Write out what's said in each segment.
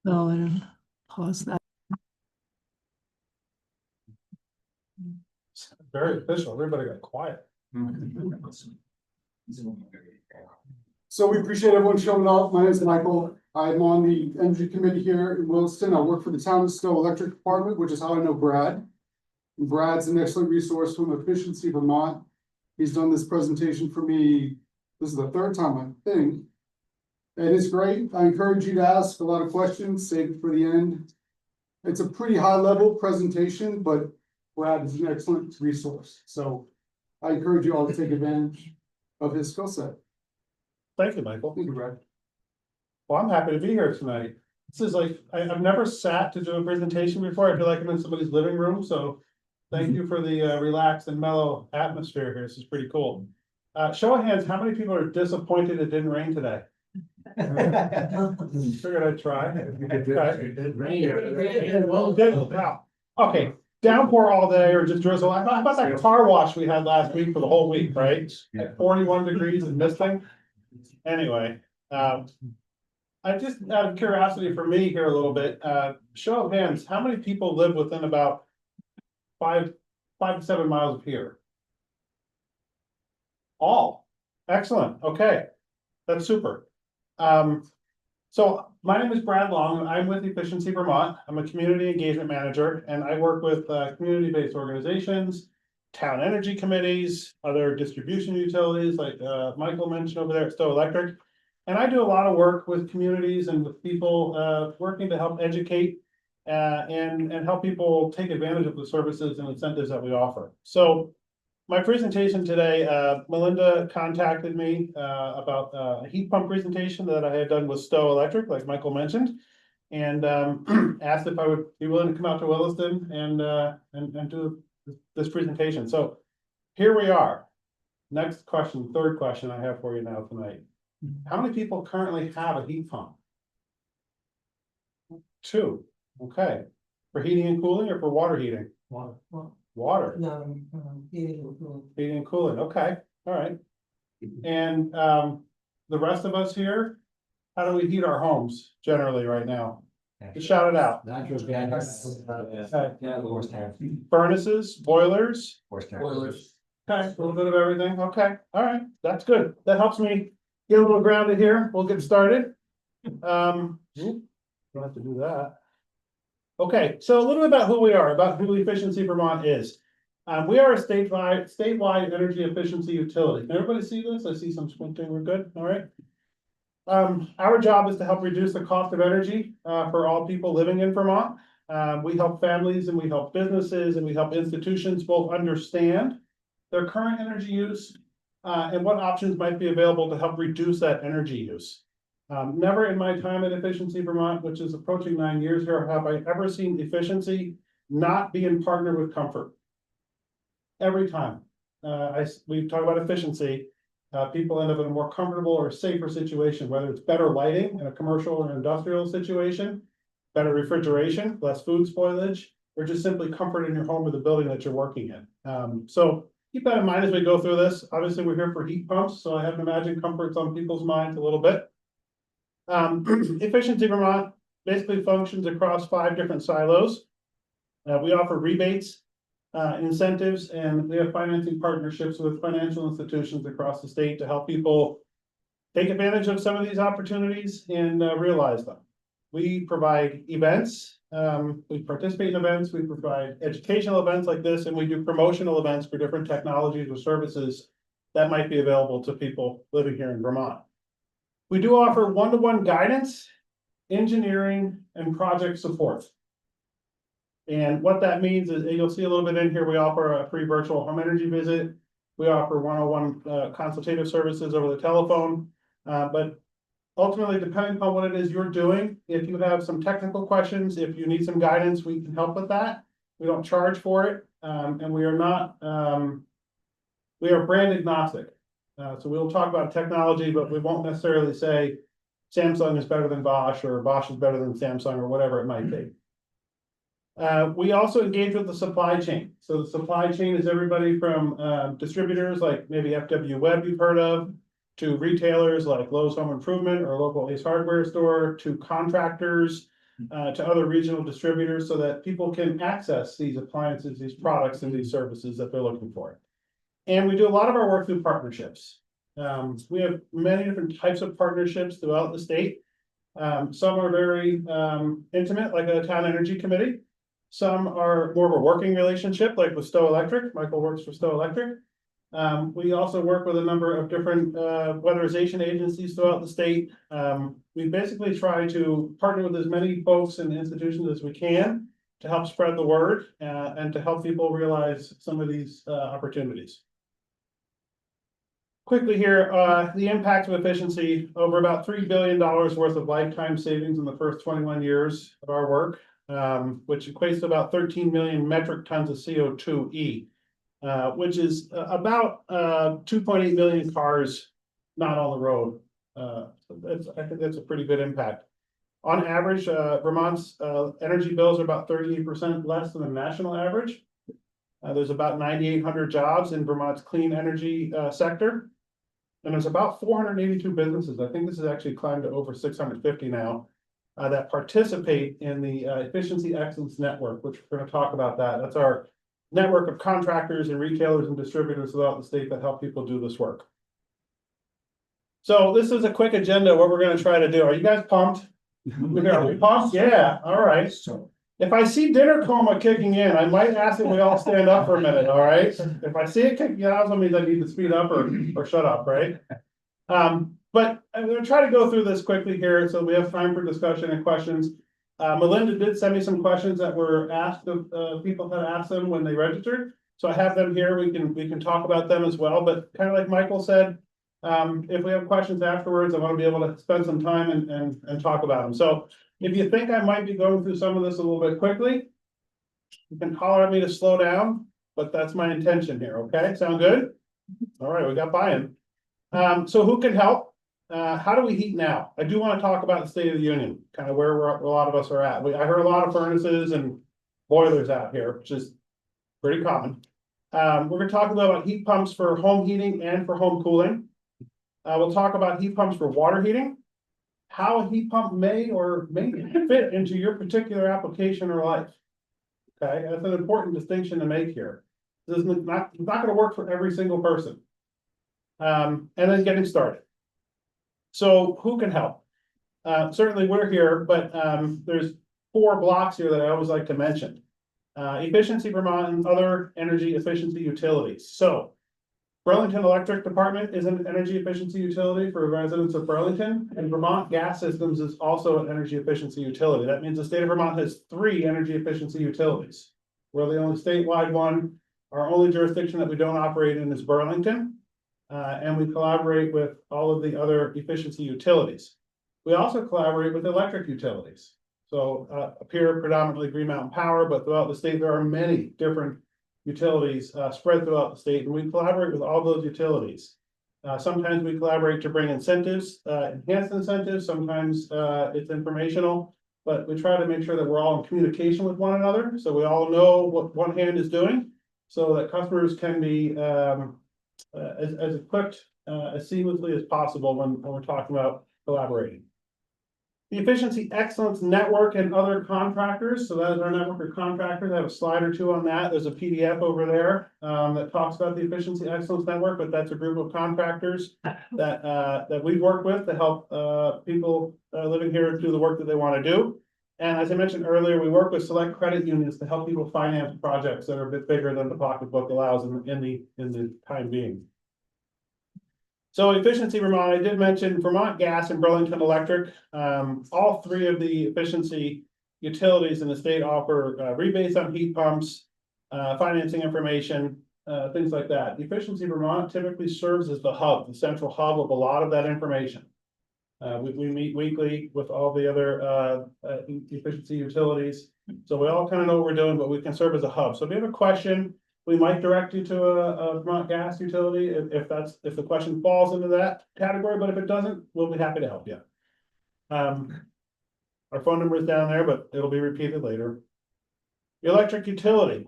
Oh, I don't pause that. Very official, everybody got quiet. So we appreciate everyone showing up. My name is Michael. I'm on the energy committee here in Williston. I work for the town of Stowe Electric Department, which is how I know Brad. And Brad's an excellent resource from Efficiency Vermont. He's done this presentation for me. This is the third time, I think. And it's great. I encourage you to ask a lot of questions, save it for the end. It's a pretty high level presentation, but Brad is an excellent resource. So I encourage you all to take advantage of his skill set. Thank you, Michael. Thank you, Brad. Well, I'm happy to be here tonight. This is like, I've never sat to do a presentation before. I feel like I'm in somebody's living room, so thank you for the relaxed and mellow atmosphere here. This is pretty cool. Show of hands, how many people are disappointed it didn't rain today? Figured I'd try. Wow. Okay, downpour all day or just drizzle. How about that car wash we had last week for the whole week, right? 41 degrees and misting. Anyway, I just out of curiosity for me here a little bit, show of hands, how many people live within about 5 to 7 miles of here? All. Excellent. Okay. That's super. So my name is Brad Long. I'm with Efficiency Vermont. I'm a community engagement manager, and I work with community-based organizations, town energy committees, other distribution utilities like Michael mentioned over there at Stowe Electric. And I do a lot of work with communities and with people working to help educate and help people take advantage of the services and incentives that we offer. So my presentation today, Melinda contacted me about a heat pump presentation that I had done with Stowe Electric, like Michael mentioned, and asked if I would be willing to come out to Williston and do this presentation. So here we are. Next question, third question I have for you now tonight. How many people currently have a heat pump? 2. Okay. For heating and cooling or for water heating? Water. No, Heating and cooling, okay, all right. And the rest of us here, how do we heat our homes generally right now? Just shout it out. Natural gas. Furnaces, boilers, Boilers. okay, a little bit of everything, okay, all right, that's good. That helps me get a little grounded here. We'll get started. Don't have to do that. Okay, so a little bit about who we are, about who Efficiency Vermont is. We are a statewide energy efficiency utility. Can everybody see this? I see some squinting. We're good. All right. Our job is to help reduce the cost of energy for all people living in Vermont. We help families and we help businesses and we help institutions both understand their current energy use and what options might be available to help reduce that energy use. Never in my time at Efficiency Vermont, which is approaching 9 years here, have I ever seen efficiency not be in partner with comfort. Every time we talk about efficiency, people end up in a more comfortable or safer situation, whether it's better lighting in a commercial or industrial situation, better refrigeration, less food spoilage, or just simply comfort in your home or the building that you're working in. So keep that in mind as we go through this. Obviously, we're here for heat pumps, so I have to imagine comfort's on people's minds a little bit. Efficiency Vermont basically functions across 5 different silos. We offer rebates, incentives, and we have financing partnerships with financial institutions across the state to help people take advantage of some of these opportunities and realize them. We provide events, we participate in events, we provide educational events like this, and we do promotional events for different technologies or services that might be available to people living here in Vermont. We do offer one-to-one guidance, engineering, and project support. And what that means is, you'll see a little bit in here, we offer a free virtual home energy visit. We offer one-on-one consultative services over the telephone. But ultimately, depending upon what it is you're doing, if you have some technical questions, if you need some guidance, we can help with that. We don't charge for it, and we are not, we are brand agnostic. So we'll talk about technology, but we won't necessarily say Samsung is better than Bosch or Bosch is better than Samsung or whatever it might be. We also engage with the supply chain. So the supply chain is everybody from distributors like maybe FW Web you've heard of, to retailers like Lowe's Home Improvement or local Ace Hardware store, to contractors, to other regional distributors so that people can access these appliances, these products and these services that they're looking for. And we do a lot of our work through partnerships. We have many different types of partnerships throughout the state. Some are very intimate, like a town energy committee. Some are more of a working relationship, like with Stowe Electric. Michael works for Stowe Electric. We also work with a number of different weatherization agencies throughout the state. We basically try to partner with as many folks and institutions as we can to help spread the word and to help people realize some of these opportunities. Quickly here, the impact of efficiency, over about $3 billion worth of lifetime savings in the first 21 years of our work, which equates to about 13 million metric tons of CO2e. Which is about 2.8 million cars not on the road. I think that's a pretty good impact. On average, Vermont's energy bills are about 38% less than the national average. There's about 9,800 jobs in Vermont's clean energy sector. And there's about 482 businesses. I think this has actually climbed to over 650 now that participate in the Efficiency Excellence Network, which we're going to talk about that. That's our network of contractors and retailers and distributors throughout the state that help people do this work. So this is a quick agenda, what we're going to try to do. Are you guys pumped? Are we pumped? Yeah, all right. If I see dinner coma kicking in, I might ask if we all stand up for a minute, all right? If I see it kicking out, that means I need to speed up or shut up, right? But I'm going to try to go through this quickly here so we have time for discussion and questions. Melinda did send me some questions that were asked of people had asked them when they registered. So I have them here. We can talk about them as well. But kind of like Michael said, if we have questions afterwards, I want to be able to spend some time and talk about them. So if you think I might be going through some of this a little bit quickly, you can holler at me to slow down, but that's my intention here. Okay, sound good? All right, we got buy-in. So who can help? How do we heat now? I do want to talk about the State of the Union, kind of where a lot of us are at. I heard a lot of furnaces and boilers out here, which is pretty common. We're going to talk a little about heat pumps for home heating and for home cooling. We'll talk about heat pumps for water heating, how a heat pump may or may not fit into your particular application or life. Okay, that's an important distinction to make here. This is not going to work for every single person. And then getting started. So who can help? Certainly we're here, but there's 4 blocks here that I always like to mention. Efficiency Vermont and other energy efficiency utilities. So Burlington Electric Department is an energy efficiency utility for residents of Burlington, and Vermont Gas Systems is also an energy efficiency utility. That means the state of Vermont has 3 energy efficiency utilities. We're the only statewide one. Our only jurisdiction that we don't operate in is Burlington. And we collaborate with all of the other efficiency utilities. We also collaborate with electric utilities. So up here predominantly Green Mountain Power, but throughout the state there are many different utilities spread throughout the state, and we collaborate with all those utilities. Sometimes we collaborate to bring incentives, enhanced incentives. Sometimes it's informational, but we try to make sure that we're all in communication with one another, so we all know what one hand is doing, so that customers can be as equipped as seamlessly as possible when we're talking about collaborating. The Efficiency Excellence Network and other contractors. So that is our network of contractors. I have a slide or 2 on that. There's a PDF over there that talks about the Efficiency Excellence Network, but that's a group of contractors that we've worked with to help people living here do the work that they want to do. And as I mentioned earlier, we work with select credit unions to help people finance projects that are a bit bigger than the pocketbook allows in the time being. So Efficiency Vermont, I did mention Vermont Gas and Burlington Electric. All 3 of the efficiency utilities in the state offer rebates on heat pumps, financing information, things like that. Efficiency Vermont typically serves as the hub, the central hub of a lot of that information. We meet weekly with all the other efficiency utilities. So we all kind of know what we're doing, but we can serve as a hub. So if you have a question, we might direct you to a Vermont gas utility if the question falls into that category, but if it doesn't, we'll be happy to help you. Our phone number is down there, but it'll be repeated later. The electric utility,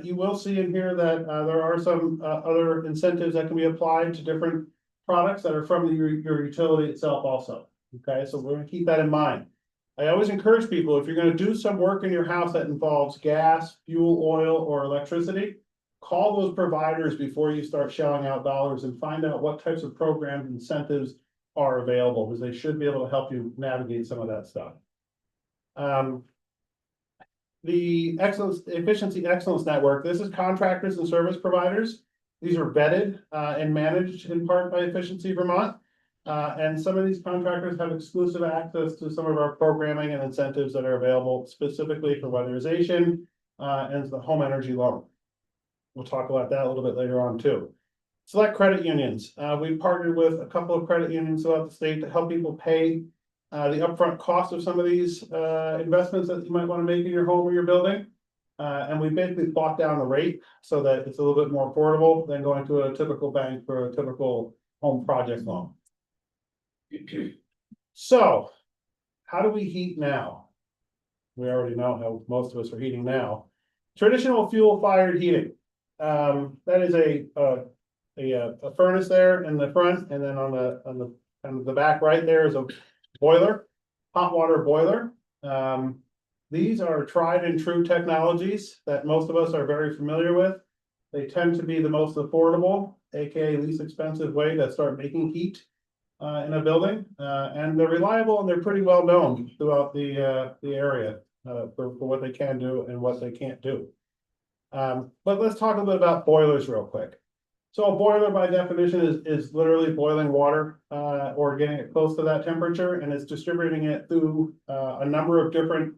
you will see in here that there are some other incentives that can be applied to different products that are from your utility itself also. Okay, so we're going to keep that in mind. I always encourage people, if you're gonna do some work in your house that involves gas, fuel, oil, or electricity, call those providers before you start shelling out dollars and find out what types of programs, incentives are available, because they should be able to help you navigate some of that stuff. The Efficiency Excellence Network, this is contractors and service providers. These are vetted and managed in part by Efficiency Vermont. And some of these contractors have exclusive access to some of our programming and incentives that are available specifically for weatherization and the home energy loan. We'll talk about that a little bit later on too. Select credit unions. We've partnered with a couple of credit unions throughout the state to help people pay the upfront cost of some of these investments that you might want to make in your home or your building. And we basically bought down the rate so that it's a little bit more affordable than going to a typical bank for a typical home project loan. So, how do we heat now? We already know how most of us are heating now. Traditional fuel-fired heating. That is a furnace there in the front, and then on the back right there is a boiler, hot water boiler. These are tried and true technologies that most of us are very familiar with. They tend to be the most affordable, aka least expensive way to start making heat in a building, and they're reliable and they're pretty well known throughout the area for what they can do and what they can't do. But let's talk a little bit about boilers real quick. So a boiler by definition is literally boiling water or getting it close to that temperature, and it's distributing it through a number of different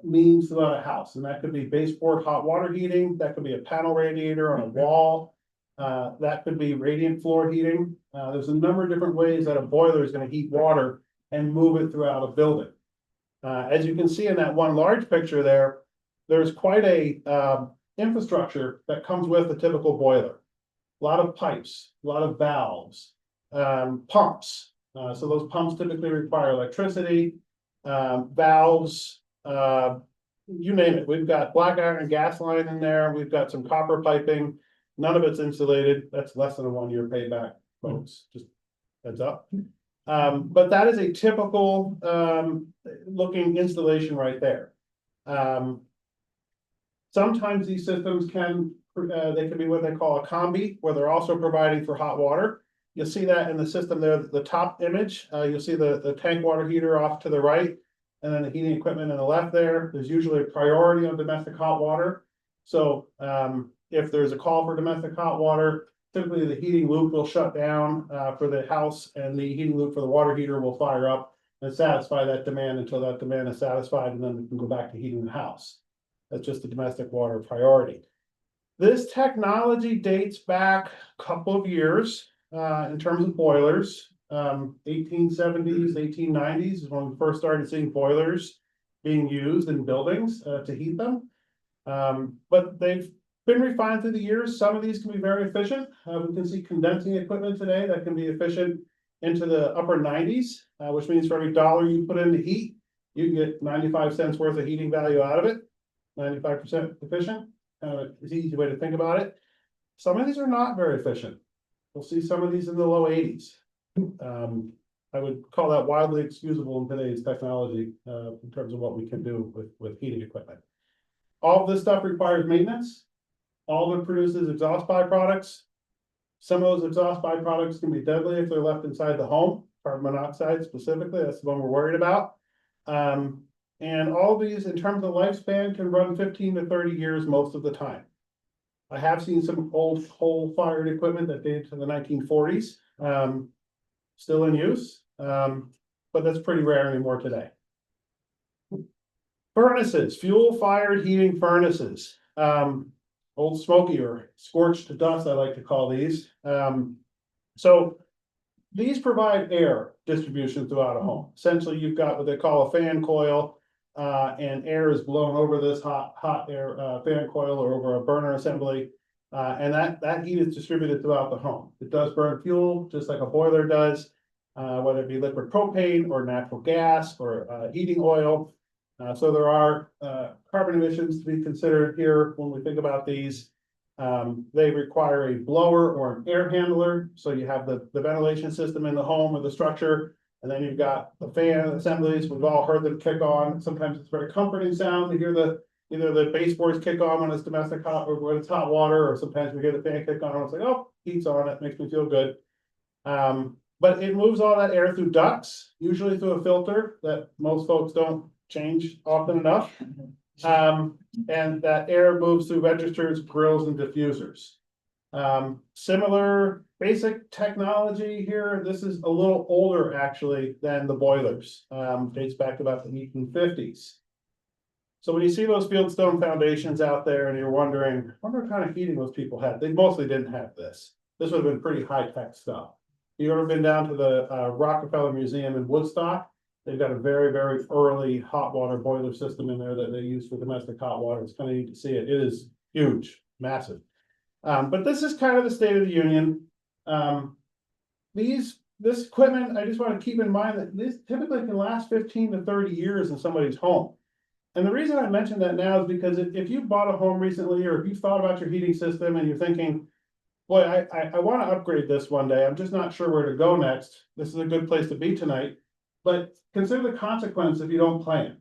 means throughout a house. And that could be baseboard hot water heating, that could be a panel radiator on a wall, that could be radiant floor heating. There's a number of different ways that a boiler is going to heat water and move it throughout a building. As you can see in that one large picture there, there's quite a infrastructure that comes with a typical boiler. A lot of pipes, a lot of valves, pumps. So those pumps typically require electricity, valves, you name it. We've got black iron gas line in there. We've got some copper piping. None of it's insulated. That's less than a 1-year payback, folks. Just heads up. But that is a typical looking installation right there. Sometimes these systems can be what they call a combi, where they're also providing for hot water. You'll see that in the system there, the top image. You'll see the tank water heater off to the right, and then the heating equipment on the left there. There's usually a priority on domestic hot water. So if there's a call for domestic hot water, typically the heating loop will shut down for the house, and the heating loop for the water heater will fire up and satisfy that demand until that demand is satisfied, and then we can go back to heating the house. That's just the domestic water priority. This technology dates back a couple of years in terms of boilers. 1870s, 1890s is when we first started seeing boilers being used in buildings to heat them. But they've been refined through the years. Some of these can be very efficient. We can see condensing equipment today that can be efficient into the upper 90s, which means for every dollar you put in to heat, you can get 95 cents worth of heating value out of it. 95% efficient. It's an easy way to think about it. Some of these are not very efficient. We'll see some of these in the low 80s. I would call that wildly excusable in today's technology in terms of what we can do with heating equipment. All of this stuff requires maintenance. All of it produces exhaust byproducts. Some of those exhaust byproducts can be deadly if they're left inside the home. Carbon monoxide specifically, that's the one we're worried about. And all of these, in terms of lifespan, can run 15 to 30 years most of the time. I have seen some old coal-fired equipment that dated to the 1940s, still in use, but that's pretty rare anymore today. Furnaces, fuel-fired heating furnaces. Old smoky or scorched dust, I like to call these. So these provide air distribution throughout a home. Essentially, you've got what they call a fan coil, and air is blown over this hot air fan coil or over a burner assembly, and that heat is distributed throughout the home. It does burn fuel just like a boiler does, whether it be liquid propane or natural gas or heating oil. So there are carbon emissions to be considered here when we think about these. They require a blower or an air handler. So you have the ventilation system in the home or the structure And then you've got the fan assemblies, we've all heard them kick on, sometimes it's a very comforting sound to hear either the baseboards kick on when it's domestic hot, or when it's hot water, or sometimes we hear the fan kick on, and it's like, oh, heat's on, it makes me feel good. But it moves all that air through ducts, usually through a filter that most folks don't change often enough. And that air moves through registers, grills, and diffusers. Similar basic technology here. This is a little older actually than the boilers. Dates back to about the 1850s. So when you see those fieldstone foundations out there and you're wondering, I wonder what kind of heating those people had, they mostly didn't have this. This would have been pretty high-tech stuff. You ever been down to the Rockefeller Museum in Woodstock? They've got a very, very early hot water boiler system in there that they use for domestic hot water. It's kind of neat to see it. It is huge, massive. But this is kind of the state of the union. This equipment, I just want to keep in mind that this typically can last 15 to 30 years in somebody's home. And the reason I mention that now is because if you bought a home recently, or if you thought about your heating system and you're thinking, boy, I want to upgrade this one day, I'm just not sure where to go next. This is a good place to be tonight, but consider the consequence if you don't plan.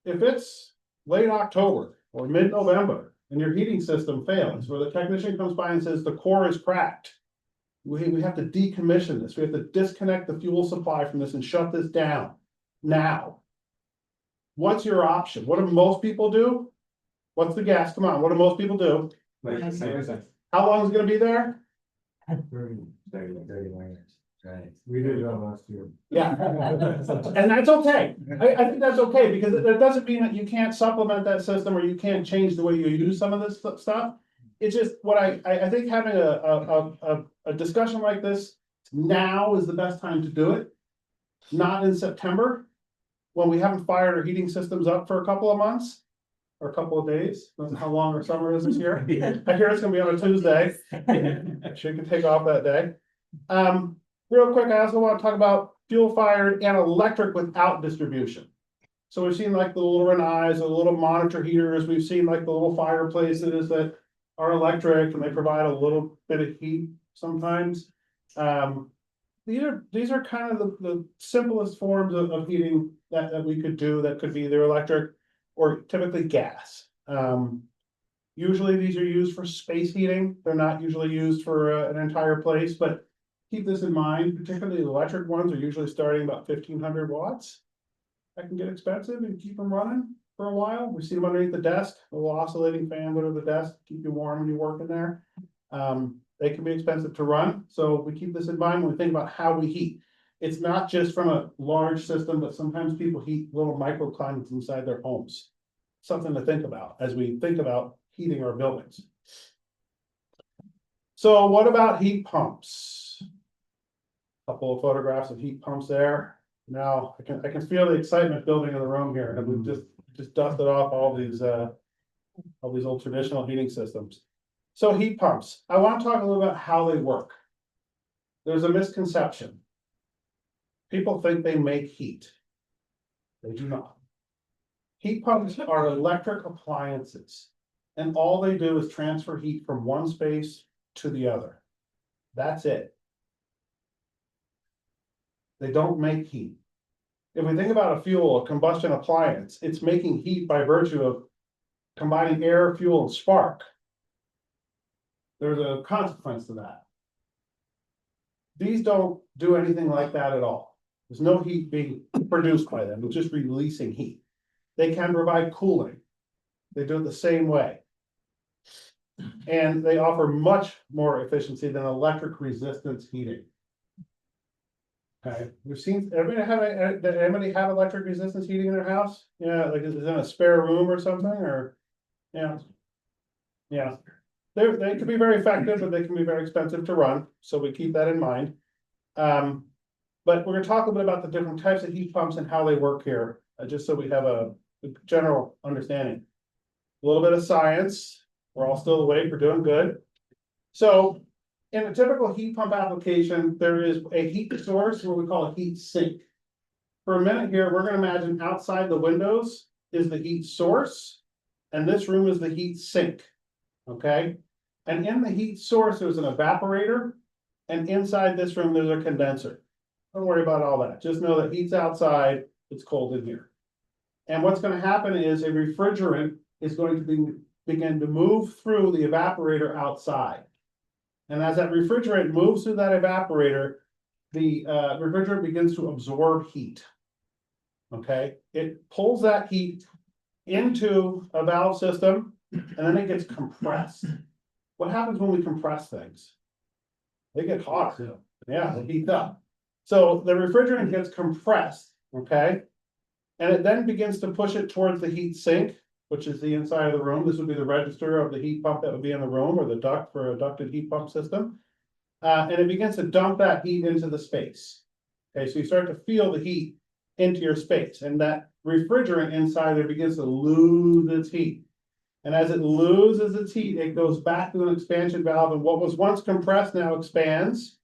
If it's late October or mid-November and your heating system fails, or the technician comes by and says the core is cracked, we have to decommission this. We have to disconnect the fuel supply from this and shut this down now. What's your option? What do most people do? What's the gas? Come on, what do most people do? How long is it gonna be there? 31 years. Right. We did it last year. Yeah. And that's okay. I think that's okay, because it doesn't mean that you can't supplement that system or you can't change the way you use some of this stuff. It's just what I think having a discussion like this now is the best time to do it. Not in September, when we haven't fired our heating systems up for a couple of months. Or a couple of days, depends on how long our summer is this year. I hear it's gonna be on a Tuesday. She can take off that day. Real quick, I also want to talk about fuel fired and electric without distribution. So we've seen like the little Rinnais, the little monitor heaters, we've seen like the little fireplaces that are electric and they provide a little bit of heat sometimes. These are kind of the simplest forms of heating that we could do, that could be either electric or typically gas. Usually these are used for space heating. They're not usually used for an entire place, but keep this in mind, particularly the electric ones are usually starting about 1,500 watts. That can get expensive and keep them running for a while. We see them underneath the desk, a little oscillating fan under the desk, keep you warm when you work in there. They can be expensive to run, so we keep this in mind when we think about how we heat. It's not just from a large system, but sometimes people heat little microclimates inside their homes. Something to think about as we think about heating our buildings. So what about heat pumps? Couple of photographs of heat pumps there. Now I can feel the excitement building in the room here, and we've just dusted off all these old traditional heating systems. So heat pumps, I want to talk a little about how they work. There's a misconception. People think they make heat. They do not. Heat pumps are electric appliances, and all they do is transfer heat from one space to the other. That's it. They don't make heat. If we think about a fuel, a combustion appliance, it's making heat by virtue of combining air, fuel, and spark. There's a consequence to that. These don't do anything like that at all. There's no heat being produced by them, they're just releasing heat. They can provide cooling. They do it the same way. And they offer much more efficiency than electric resistance heating. Okay, we've seen, anybody have electric resistance heating in their house? Yeah, like is it in a spare room or something, or? Yeah. Yeah, they can be very effective, but they can be very expensive to run, so we keep that in mind. But we're gonna talk a bit about the different types of heat pumps and how they work here, just so we have a general understanding. A little bit of science, we're all still awake, we're doing good. So in a typical heat pump application, there is a heat source, what we call a heat sink. For a minute here, we're gonna imagine outside the windows is the heat source, and this room is the heat sink, okay? And in the heat source, there's an evaporator, and inside this room, there's a condenser, Don't worry about all that. Just know that heat's outside, it's cold in here. And what's gonna happen is a refrigerant is going to begin to move through the evaporator outside. And as that refrigerant moves through that evaporator, the refrigerant begins to absorb heat. Okay, it pulls that heat into a valve system and then it gets compressed. What happens when we compress things? They get hotter. Yeah, they heat up. So the refrigerant gets compressed, okay? And it then begins to push it towards the heat sink, which is the inside of the room. This would be the register of the heat pump that would be in the room, or the duct for a ducted heat pump system. And it begins to dump that heat into the space. Okay, so you start to feel the heat into your space, and that refrigerant inside there begins to lose its heat. And as it loses its heat, it goes back to an expansion valve, and what was once compressed now expands.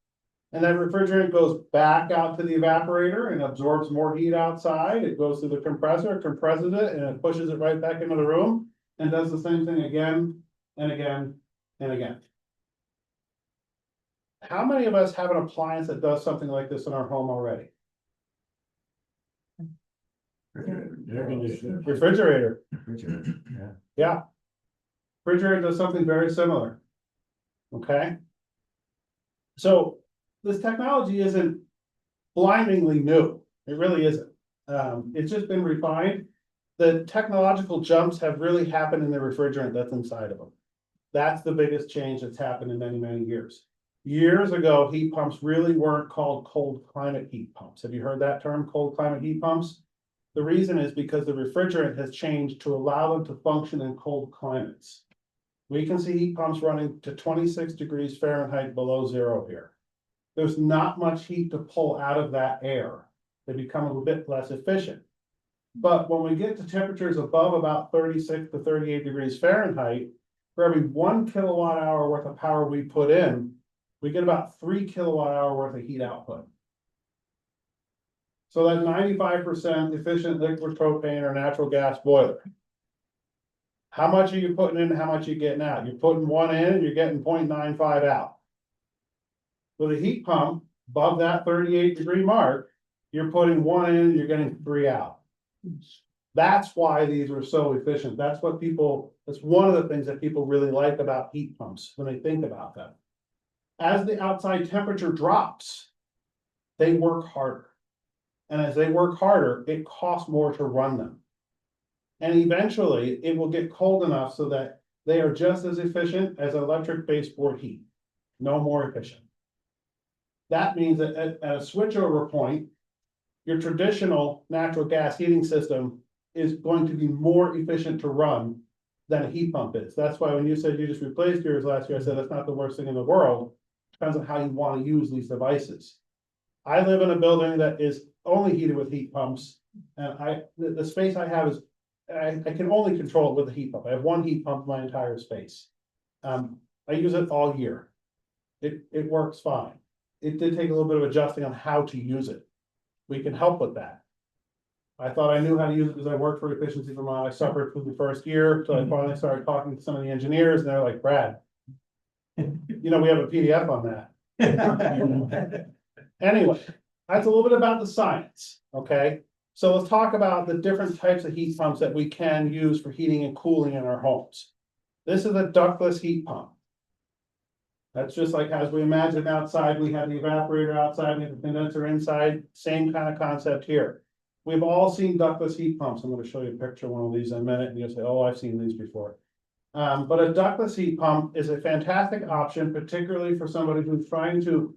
And that refrigerant goes back out to the evaporator and absorbs more heat outside. It goes through the compressor, compresses it, and it pushes it right back into the room and does the same thing again and again and again. How many of us have an appliance that does something like this in our home already? Air conditioner. Refrigerator, Yeah. yeah. Refrigerator does something very similar. Okay? So this technology isn't blindingly new. It really isn't. It's just been refined. The technological jumps have really happened in the refrigerant that's inside of them. That's the biggest change that's happened in many, many years. Years ago, heat pumps really weren't called cold climate heat pumps. Have you heard that term, cold climate heat pumps? The reason is because the refrigerant has changed to allow them to function in cold climates. We can see heat pumps running to 26 degrees Fahrenheit below zero here. There's not much heat to pull out of that air. They become a little bit less efficient. But when we get to temperatures above about 36 to 38 degrees Fahrenheit, for every 1 kilowatt hour worth of power we put in, we get about 3 kilowatt hour worth of heat output. So that 95% efficient liquid propane or natural gas boiler. How much are you putting in, how much are you getting out? You're putting one in and you're getting 0.95 out. With a heat pump above that 38 degree mark, you're putting one in and you're getting 3 out. That's why these are so efficient. That's one of the things that people really like about heat pumps when they think about them. As the outside temperature drops, they work harder. And as they work harder, it costs more to run them. And eventually it will get cold enough so that they are just as efficient as electric baseboard heat, no more efficient. That means that at a switchover point, your traditional natural gas heating system is going to be more efficient to run than a heat pump is. That's why when you said you just replaced yours last year, I said that's not the worst thing in the world. Depends on how you want to use these devices. I live in a building that is only heated with heat pumps, and the space I have is, I can only control it with a heat pump. I have one heat pump in my entire space. I use it all year. It works fine. It did take a little bit of adjusting on how to use it. We can help with that. I thought I knew how to use it because I worked for Efficiency Vermont. I suffered through the first year, so I finally started talking to some of the engineers, and they're like, Brad, you know, we have a PDF on that. Anyway, that's a little bit about the science, okay? So let's talk about the different types of heat pumps that we can use for heating and cooling in our homes. This is a ductless heat pump. That's just like as we imagine outside, we have the evaporator outside, we have the condenser inside, same kind of concept here. We've all seen ductless heat pumps. I'm going to show you a picture of one of these in a minute, and you'll say, oh, I've seen these before. But a ductless heat pump is a fantastic option, particularly for somebody who's trying to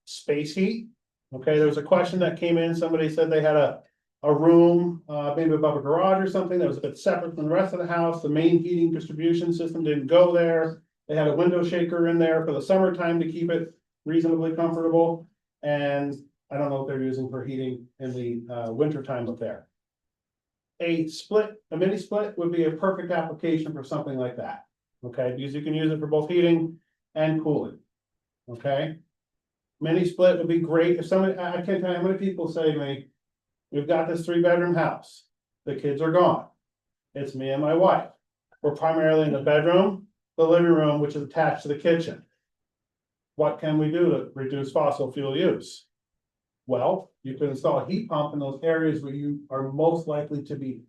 space heat. Okay, there was a question that came in. Somebody said they had a room, maybe above a garage or something that was a bit separate from the rest of the house. The main heating distribution system didn't go there. They had a window shaker in there for the summertime to keep it reasonably comfortable. And I don't know what they're using for heating in the winter time up there. A mini split would be a perfect application for something like that. Okay, because you can use it for both heating and cooling. Okay. Mini split would be great. If somebody, I can't tell you how many people say to me, we've got this 3-bedroom house. The kids are gone. It's me and my wife. We're primarily in the bedroom, the living room, which is attached to the kitchen. What can we do to reduce fossil fuel use? well, you can install a heat pump in those areas where you are most likely to be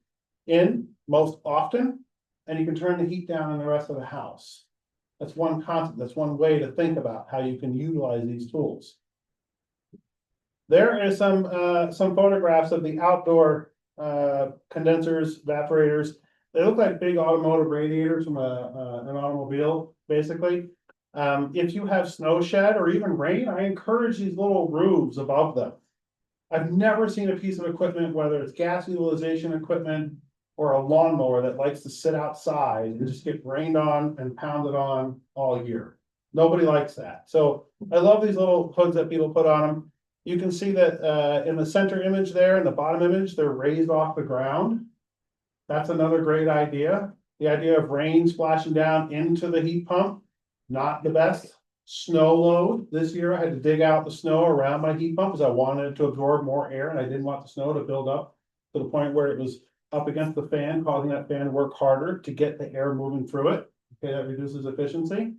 in most often. And you can turn the heat down in the rest of the house. That's one concept, that's one way to think about how you can utilize these tools. There is some photographs of the outdoor condensers, evaporators. They look like big automotive radiators from an automobile, basically. If you have snow shed or even rain, I encourage these little roofs above them. I've never seen a piece of equipment, whether it's gas utilization equipment or a lawnmower that likes to sit outside and just get rained on and pounded on all year. Nobody likes that. So I love these little hoods that people put on them. You can see that in the center image there, in the bottom image, they're raised off the ground. That's another great idea. The idea of rain splashing down into the heat pump, not the best. Snow load. This year I had to dig out the snow around my heat pump because I wanted it to absorb more air and I didn't want the snow to build up to the point where it was up against the fan, causing that fan to work harder to get the air moving through it. Okay, that reduces efficiency.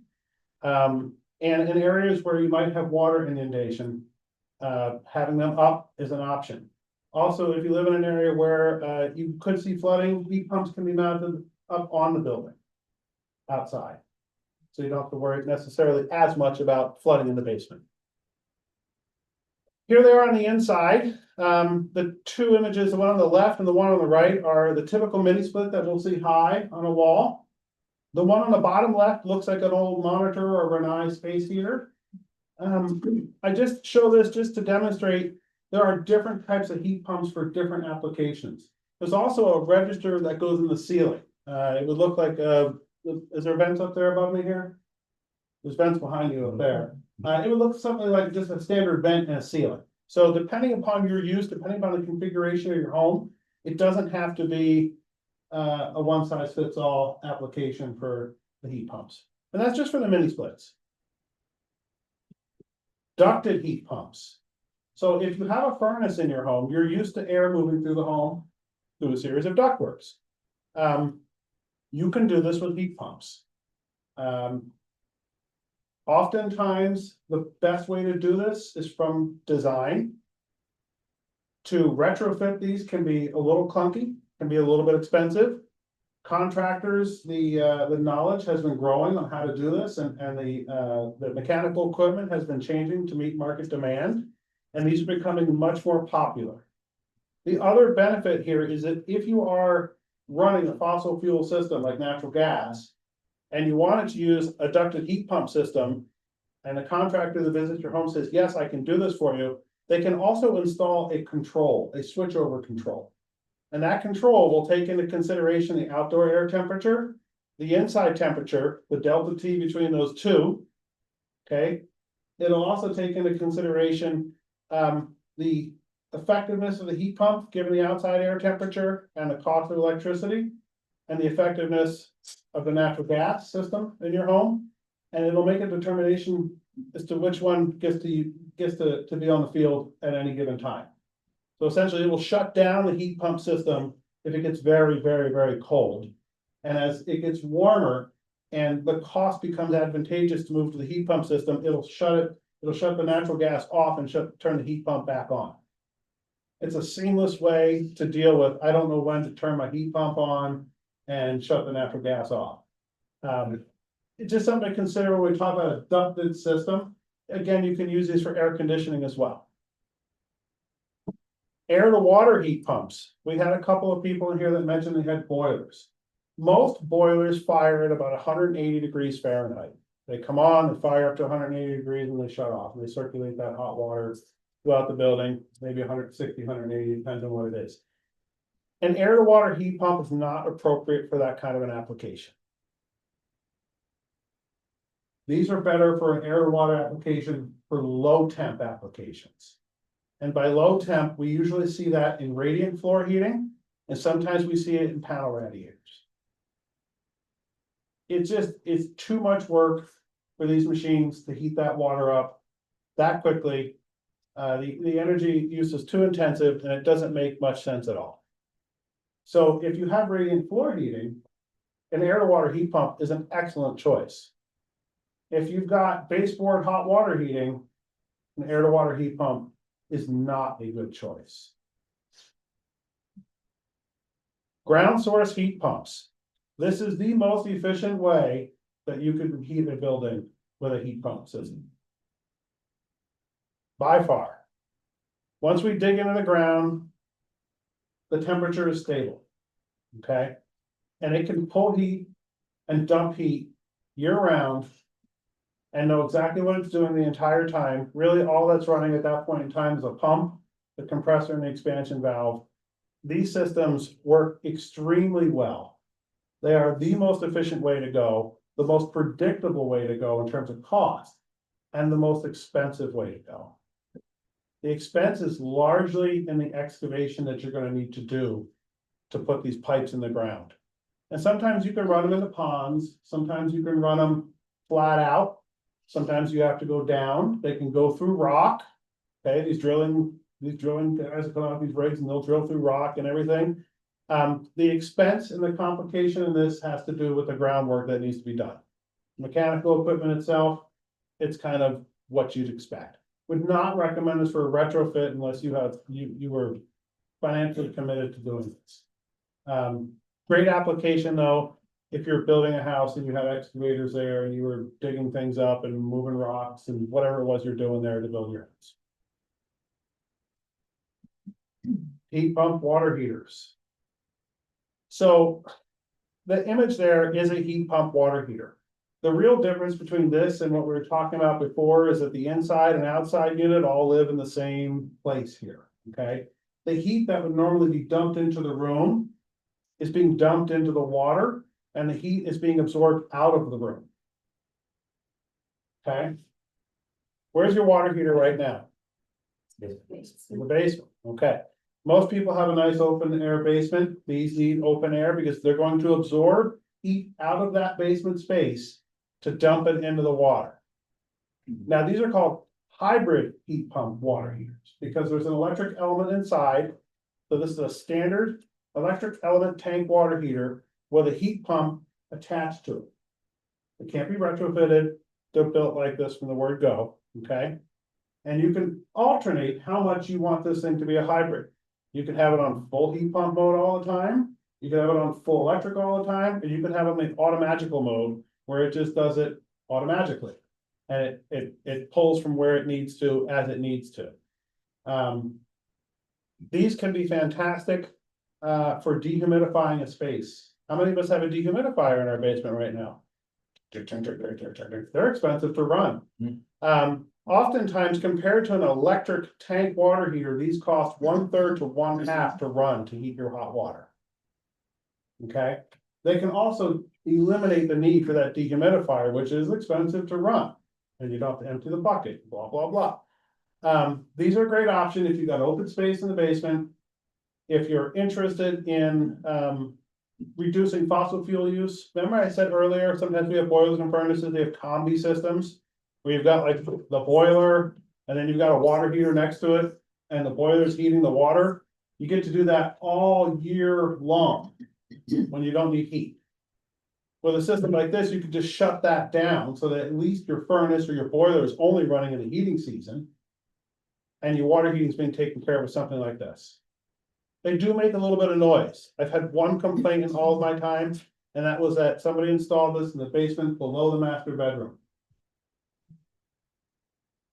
And in areas where you might have water inundation, having them up is an option. Also, if you live in an area where you could see flooding, heat pumps can be mounted up on the building outside. So you don't have to worry necessarily as much about flooding in the basement. Here they are on the inside. The two images, the one on the left and the one on the right, are the typical mini split that we'll see high on a wall. The one on the bottom left looks like an old monitor or Rinnai space heater. I just show this just to demonstrate there are different types of heat pumps for different applications. There's also a register that goes in the ceiling. It would look like, is there vents up there above me here? There's vents behind you up there. It would look something like just a standard vent in a ceiling. So depending upon your use, depending upon the configuration of your home, it doesn't have to be a one size fits all application for the heat pumps. And that's just for the mini splits. Ducted heat pumps. So if you have a furnace in your home, you're used to air moving through the home through a series of ductworks. You can do this with heat pumps. Oftentimes, the best way to do this is from design. To retrofit these can be a little clunky, can be a little bit expensive. Contractors, the knowledge has been growing on how to do this, and the mechanical equipment has been changing to meet market demand, and these are becoming much more popular. The other benefit here is that if you are running a fossil fuel system like natural gas, and you wanted to use a ducted heat pump system, and the contractor that visits your home says, yes, I can do this for you, they can also install a control, a switchover control. And that control will take into consideration the outdoor air temperature, the inside temperature, the delta T between those two. Okay. It'll also take into consideration the effectiveness of the heat pump, given the outside air temperature and the cost of electricity, and the effectiveness of the natural gas system in your home. And it'll make a determination as to which one gets to be on the field at any given time. So essentially, it will shut down the heat pump system if it gets very, very, very cold. And as it gets warmer and the cost becomes advantageous to move to the heat pump system, it'll shut the natural gas off and turn the heat pump back on. It's a seamless way to deal with, I don't know when to turn my heat pump on and shut the natural gas off. It's just something to consider when we talk about a ducted system. Again, you can use these for air conditioning as well. Air to water heat pumps. We had a couple of people in here that mentioned they had boilers. Most boilers fire at about 180 degrees Fahrenheit. They come on, they fire up to 180 degrees and they shut off. And they circulate that hot water throughout the building, maybe 160, 180, depends on what it is. An air to water heat pump is not appropriate for that kind of an application. These are better for an air to water application for low temp applications. And by low temp, we usually see that in radiant floor heating, and sometimes we see it in panel radiators. It's too much work for these machines to heat that water up that quickly. The energy use is too intensive and it doesn't make much sense at all. So if you have radiant floor heating, an air to water heat pump is an excellent choice. If you've got baseboard hot water heating, an air to water heat pump is not a good choice. Ground source heat pumps. This is the most efficient way that you could heat a building with a heat pump system. By far. Once we dig into the ground, the temperature is stable. Okay? And it can pull heat and dump heat year round. And know exactly what it's doing the entire time. Really, all that's running at that point in time is a pump, the compressor, and the expansion valve. These systems work extremely well. They are the most efficient way to go, the most predictable way to go in terms of cost, and the most expensive way to go. The expense is largely in the excavation that you're gonna need to do to put these pipes in the ground. And sometimes you can run them into ponds, sometimes you can run them flat out. Sometimes you have to go down, they can go through rock. Okay, these drilling guys come out with these rigs and they'll drill through rock and everything. The expense and the complication in this has to do with the groundwork that needs to be done. Mechanical equipment itself, it's kind of what you'd expect. Would not recommend this for a retrofit unless you were financially committed to doing this. Great application though, if you're building a house and you have excavators there and you were digging things up and moving rocks and whatever it was you're doing there to build your house. Heat pump water heaters. So the image there is a heat pump water heater. The real difference between this and what we were talking about before is that the inside and outside unit all live in the same place here, okay? The heat that would normally be dumped into the room is being dumped into the water, and the heat is being absorbed out of the room. Okay? Where's your water heater right now? In the basement, okay. Most people have a nice open air basement. These need open air because they're going to absorb heat out of that basement space to dump it into the water. Now, these are called hybrid heat pump water heaters because there's an electric element inside. So this is a standard electric element tank water heater with a heat pump attached to it. It can't be retrofitted. They're built like this from the word go, okay? And you can alternate how much you want this thing to be a hybrid. You can have it on full heat pump mode all the time. You can have it on full electric all the time, and you can have it in automagical mode where it just does it automatically. And it pulls from where it needs to as it needs to. These can be fantastic for dehumidifying a space. How many of us have a dehumidifier in our basement right now? They're expensive to run. Oftentimes compared to an electric tank water heater, these cost 1/3 to 1/2 to run to heat your hot water. Okay, they can also eliminate the need for that dehumidifier, which is expensive to run. And you don't have to empty the bucket, blah, blah, blah. These are a great option if you've got open space in the basement. If you're interested in reducing fossil fuel use, remember I said earlier, sometimes we have boilers and furnaces, they have combi systems. Where you've got like the boiler, and then you've got a water heater next to it, and the boiler's heating the water. You get to do that all year long, when you don't need heat. With a system like this, you could just shut that down, so that at least your furnace or your boiler is only running in the heating season. And your water heating's being taken care of with something like this. They do make a little bit of noise. I've had one complaint in all of my time, and that was that somebody installed this in the basement below the master bedroom.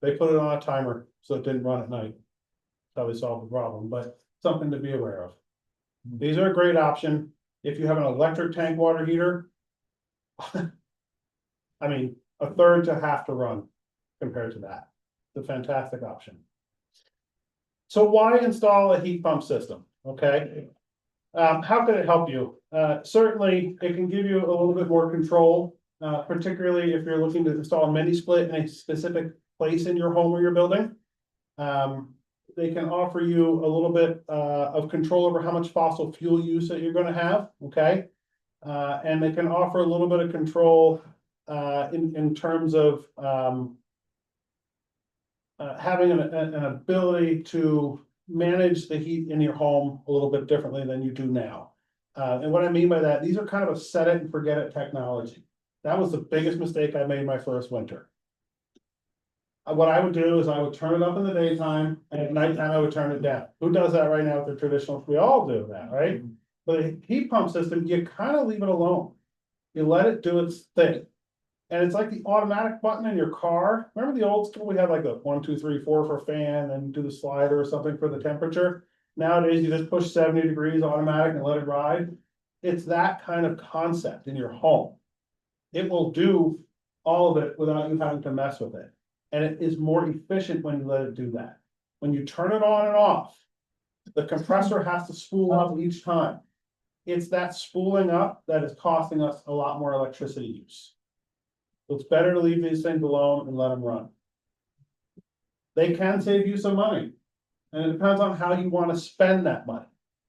They put it on a timer, so it didn't run at night. That's how they solved the problem, but something to be aware of. These are a great option. If you have an electric tank water heater. I mean, 1/3 to 1/2 to run compared to that. It's a fantastic option. So why install a heat pump system? Okay. How can it help you? Certainly, it can give you a little bit more control, particularly if you're looking to install a mini split in a specific place in your home or your building. They can offer you a little bit of control over how much fossil fuel use that you're gonna have, okay? And they can offer a little bit of control in terms of having an ability to manage the heat in your home a little bit differently than you do now. And what I mean by that, these are kind of a set it and forget it technology. That was the biggest mistake I made my first winter. What I would do is I would turn it up in the daytime, and at nighttime I would turn it down. Who does that right now with their traditional? We all do that, right? But a heat pump system, you kind of leave it alone. You let it do its thing. And it's like the automatic button in your car. Remember the old school, we had like the 1, 2, 3, 4 for fan and do the slider or something for the temperature. Nowadays, you just push 70 degrees automatic and let it ride. It's that kind of concept in your home. It will do all of it without you having to mess with it. And it is more efficient when you let it do that. When you turn it on and off, the compressor has to spool up each time. It's that spooling up that is costing us a lot more electricity use. So it's better to leave these things alone and let them run. They can save you some money. And it depends on how you want to spend that money.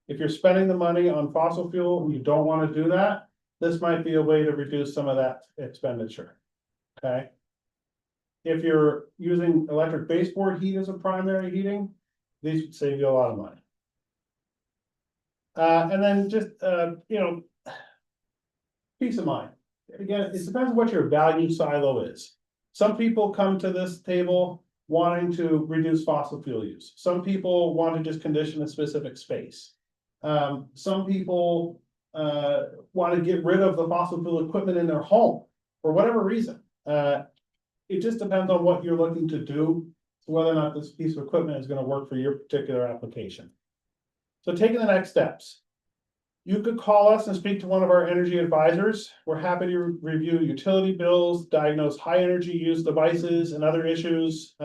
If you're spending the money on fossil fuel and you don't want to do that, this might be a way to reduce some of that expenditure. Okay. If you're using electric baseboard heat as a primary heating, these would save you a lot of money. And then just, peace of mind. Again, it depends on what your value silo is. Some people come to this table wanting to reduce fossil fuel use. Some people want to just condition a specific space. Some people want to get rid of the fossil fuel equipment in their home for whatever reason. It just depends on what you're looking to do, whether or not this piece of equipment is going to work for your particular application. So taking the next steps. You could call us and speak to one of our energy advisors. We're happy to review utility bills, diagnose high energy use devices and other issues.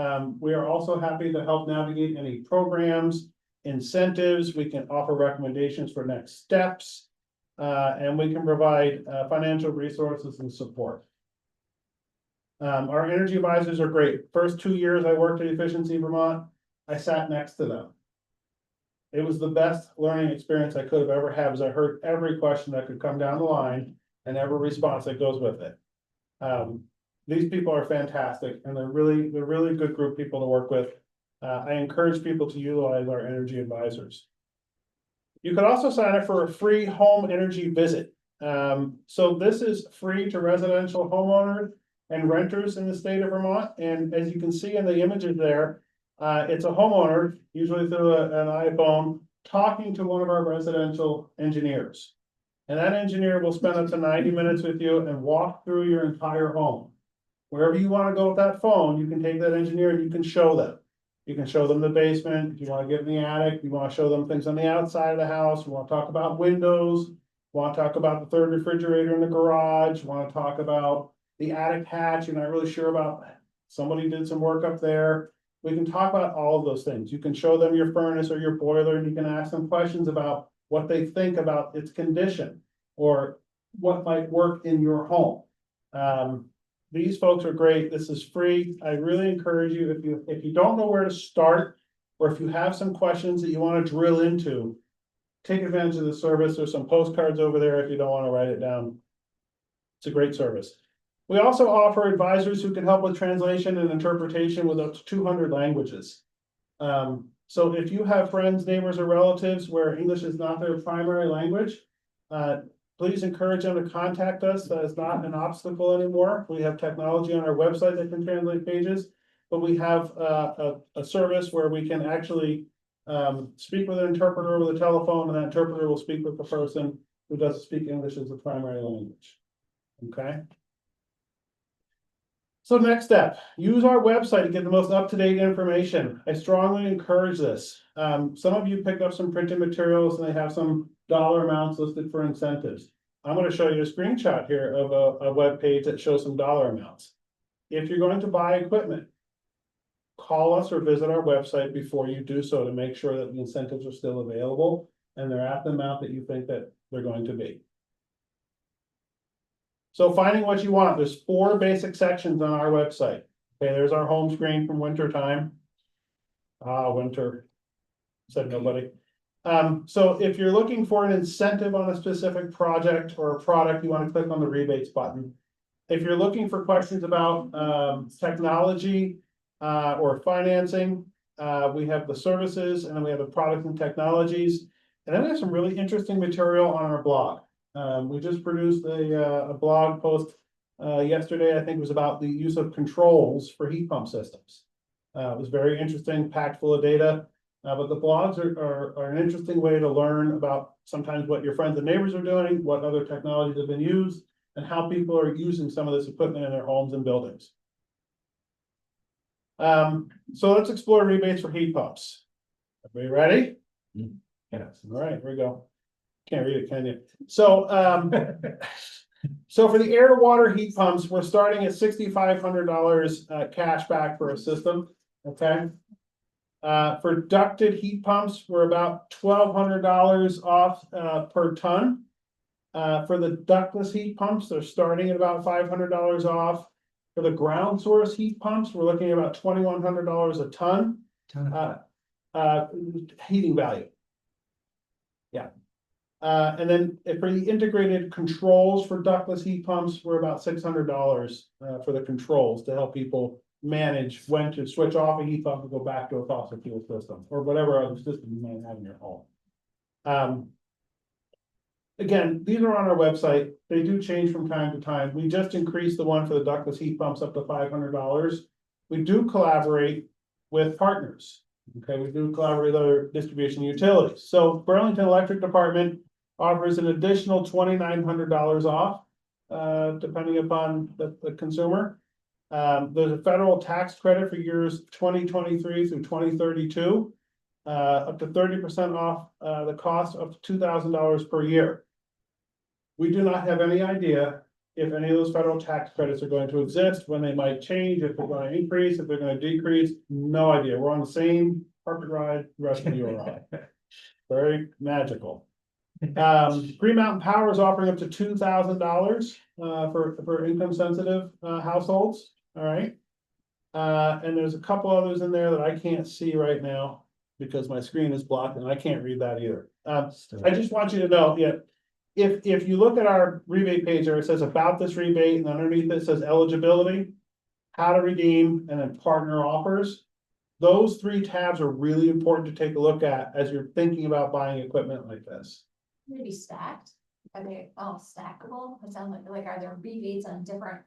We are also happy to help navigate any programs, incentives. We can offer recommendations for next steps, and we can provide financial resources and support. Our energy advisors are great. First 2 years I worked at Efficiency Vermont, I sat next to them. It was the best learning experience I could have ever had, as I heard every question that could come down the line and every response that goes with it. These people are fantastic, and they're really good group of people to work with. I encourage people to utilize our energy advisors. You could also sign up for a free home energy visit. So this is free to residential homeowners and renters in the state of Vermont. And as you can see in the images there, it's a homeowner, usually through an iPhone, talking to one of our residential engineers. And that engineer will spend up to 90 minutes with you and walk through your entire home. Wherever you want to go with that phone, you can take that engineer and you can show them. You can show them the basement. If you want to get in the attic, you want to show them things on the outside of the house. You want to talk about windows. You want to talk about the third refrigerator in the garage. You want to talk about the attic hatch. You're not really sure about, somebody did some work up there. We can talk about all of those things. You can show them your furnace or your boiler, and you can ask them questions about what they think about its condition or what might work in your home. These folks are great. This is free. I really encourage you, if you don't know where to start, or if you have some questions that you want to drill into, take advantage of the service. There's some postcards over there if you don't want to write it down. It's a great service. We also offer advisors who can help with translation and interpretation with up to 200 languages. So if you have friends, neighbors, or relatives where English is not their primary language, please encourage them to contact us. That is not an obstacle anymore. We have technology on our website that can translate pages, but we have a service where we can actually speak with an interpreter over the telephone, and that interpreter will speak with the person who doesn't speak English as a primary language. Okay. So next step, use our website to get the most up-to-date information. I strongly encourage this. Some of you picked up some printed materials and they have some dollar amounts listed for incentives. I'm going to show you a screenshot here of a web page that shows some dollar amounts. If you're going to buy equipment, call us or visit our website before you do so to make sure that the incentives are still available and they're at the amount that you think that they're going to be. So finding what you want, there's 4 basic sections on our website. Okay, there's our home screen from winter time. Winter, said nobody. So if you're looking for an incentive on a specific project or a product, you want to click on the rebates button. If you're looking for questions about technology or financing, we have the services, and then we have the products and technologies. And then we have some really interesting material on our blog. We just produced a blog post yesterday, I think, was about the use of controls for heat pump systems. It was very interesting, packed full of data. But the blogs are an interesting way to learn about sometimes what your friends and neighbors are doing, what other technologies have been used, and how people are using some of this equipment in their homes and buildings. So let's explore rebates for heat pumps. Everybody ready? Yes. All right, here we go. Can't read it, can you? So, so for the air to water heat pumps, we're starting at $6,500 cash back for a system, okay? For ducted heat pumps, we're about $1,200 off per ton. For the ductless heat pumps, they're starting at about $500 off. For the ground source heat pumps, we're looking at about $2,100 a ton. Heating value. Yeah. And then for the integrated controls for ductless heat pumps, we're about $600 for the controls to help people manage when to switch off a heat pump and go back to a fossil fuel system or whatever other system you may have in your home. Again, these are on our website. They do change from time to time. We just increased the one for the ductless heat pumps up to $500. We do collaborate with partners. Okay, we do collaborate with other distribution utilities. So Burlington Electric Department offers an additional $2,900 off, depending upon the consumer. There's a federal tax credit for years 2023 through 2032, up to 30% off the cost of $2,000 per year. We do not have any idea if any of those federal tax credits are going to exist, when they might change, if they're going to increase, if they're going to decrease, no idea. We're on the same carpet ride the rest of you are on. Very magical. Green Mountain Power is offering up to $2,000 for income sensitive households. All right. And there's a couple others in there that I can't see right now because my screen is blocked and I can't read that either. I just want you to know, yeah, if you look at our rebate page there, it says about this rebate, and underneath it says eligibility, how to redeem, and then partner offers. Those three tabs are really important to take a look at as you're thinking about buying equipment like this. Maybe stacked, are they all stackable? It sounds like are there rebates on different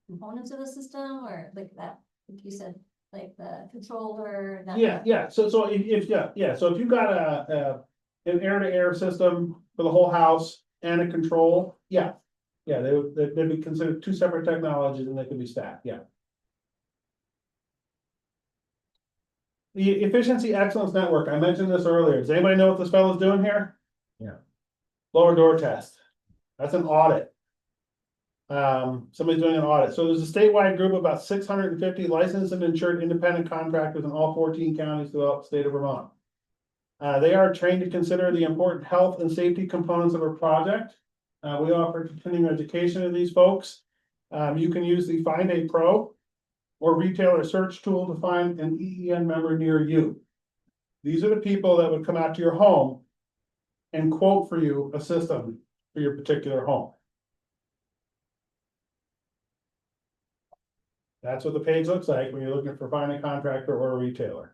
components of the system, or like that, like you said, like the controller? Yeah, so so if you've got an air-to-air system for the whole house and a control, they'd be considered two separate technologies and they could be stacked, yeah. The Efficiency Excellence Network, I mentioned this earlier. Does anybody know what this fellow's doing here? Yeah. Lower door test. That's an audit. Somebody's doing an audit. So there's a statewide group of about 650 licensed and insured independent contractors in all 14 counties throughout the state of Vermont. They are trained to consider the important health and safety components of a project. We offer continuing education to these folks. You can use the Find a Pro or retailer search tool to find an EEN member near you. These are the people that would come out to your home and quote for you a system for your particular home. That's what the page looks like when you're looking for find a contractor or a retailer.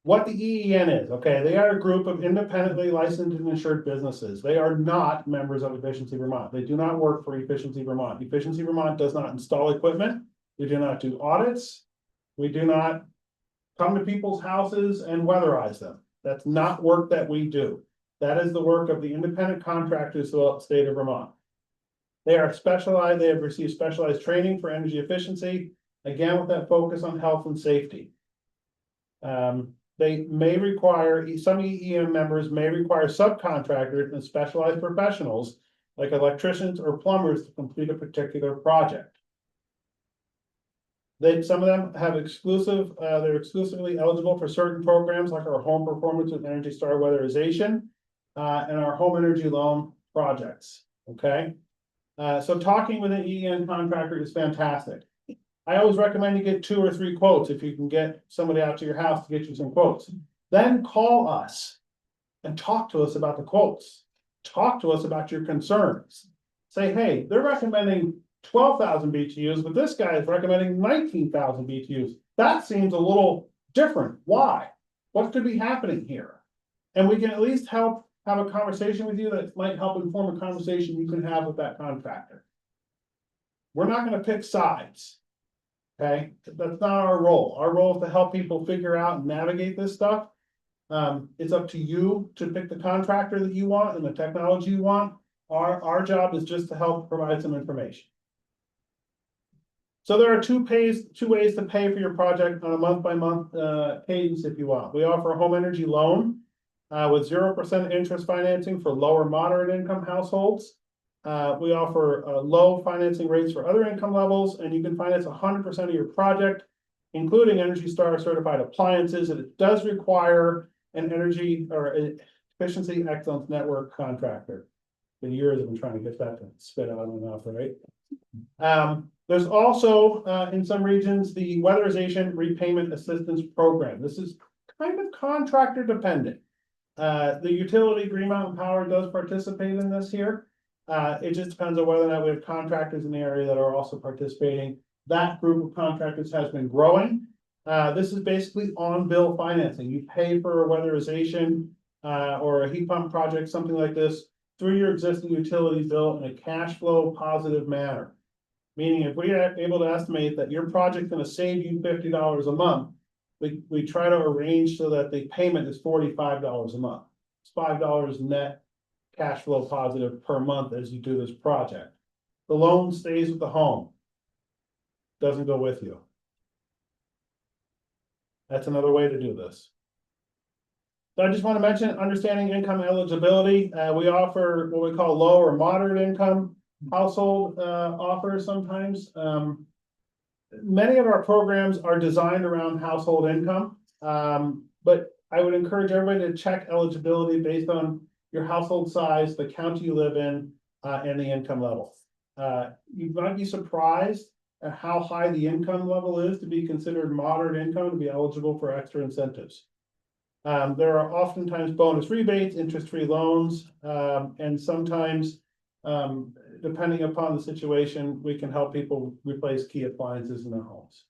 What the EEN is, okay, they are a group of independently licensed and insured businesses. They are not members of Efficiency Vermont. They do not work for Efficiency Vermont. Efficiency Vermont does not install equipment. We do not do audits. We do not come to people's houses and weatherize them. That's not work that we do. That is the work of the independent contractors throughout the state of Vermont. They are specialized, they have received specialized training for energy efficiency, again, with that focus on health and safety. They may require, some EEM members may require subcontractors and specialized professionals like electricians or plumbers to complete a particular project. Some of them have they're exclusively eligible for certain programs like our Home Performance with Energy Star Weatherization and our home energy loan projects, okay? So talking with an EEN contractor is fantastic. I always recommend you get 2 or 3 quotes if you can get somebody out to your house to get you some quotes. Then call us and talk to us about the quotes. Talk to us about your concerns. Say, hey, they're recommending 12,000 BTUs, but this guy is recommending 19,000 BTUs. That seems a little different. Why? What could be happening here? And we can at least help have a conversation with you that might help inform a conversation you can have with that contractor. We're not gonna pick sides. Okay, that's not our role. Our role is to help people figure out and navigate this stuff. It's up to you to pick the contractor that you want and the technology you want. Our job is just to help provide some information. So there are two ways to pay for your project on a month-by-month cadence if you want. We offer a home energy loan with 0% interest financing for lower moderate income households. We offer low financing rates for other income levels, and you can finance 100% of your project, including Energy Star certified appliances, and it does require an energy or efficiency excellence network contractor. For years I've been trying to get that to spit out enough, right? There's also, in some regions, the Weatherization Repayment Assistance Program. This is kind of contractor dependent. The utility Green Mountain Power does participate in this here. It just depends on whether or not we have contractors in the area that are also participating. That group of contractors has been growing. This is basically on-bill financing. You pay for a weatherization or a heat pump project, something like this, through your existing utility bill in a cash flow positive manner. Meaning if we are able to estimate that your project's gonna save you $50 a month, we try to arrange so that the payment is $45 a month. It's $5 net cash flow positive per month as you do this project. The loan stays with the home. Doesn't go with you. That's another way to do this. So I just want to mention understanding income eligibility. We offer what we call low or moderate income household offers sometimes. Many of our programs are designed around household income. But I would encourage everybody to check eligibility based on your household size, the county you live in, and the income level. You might be surprised at how high the income level is to be considered moderate income to be eligible for extra incentives. There are oftentimes bonus rebates, interest-free loans, and sometimes, depending upon the situation, we can help people replace key appliances in their homes.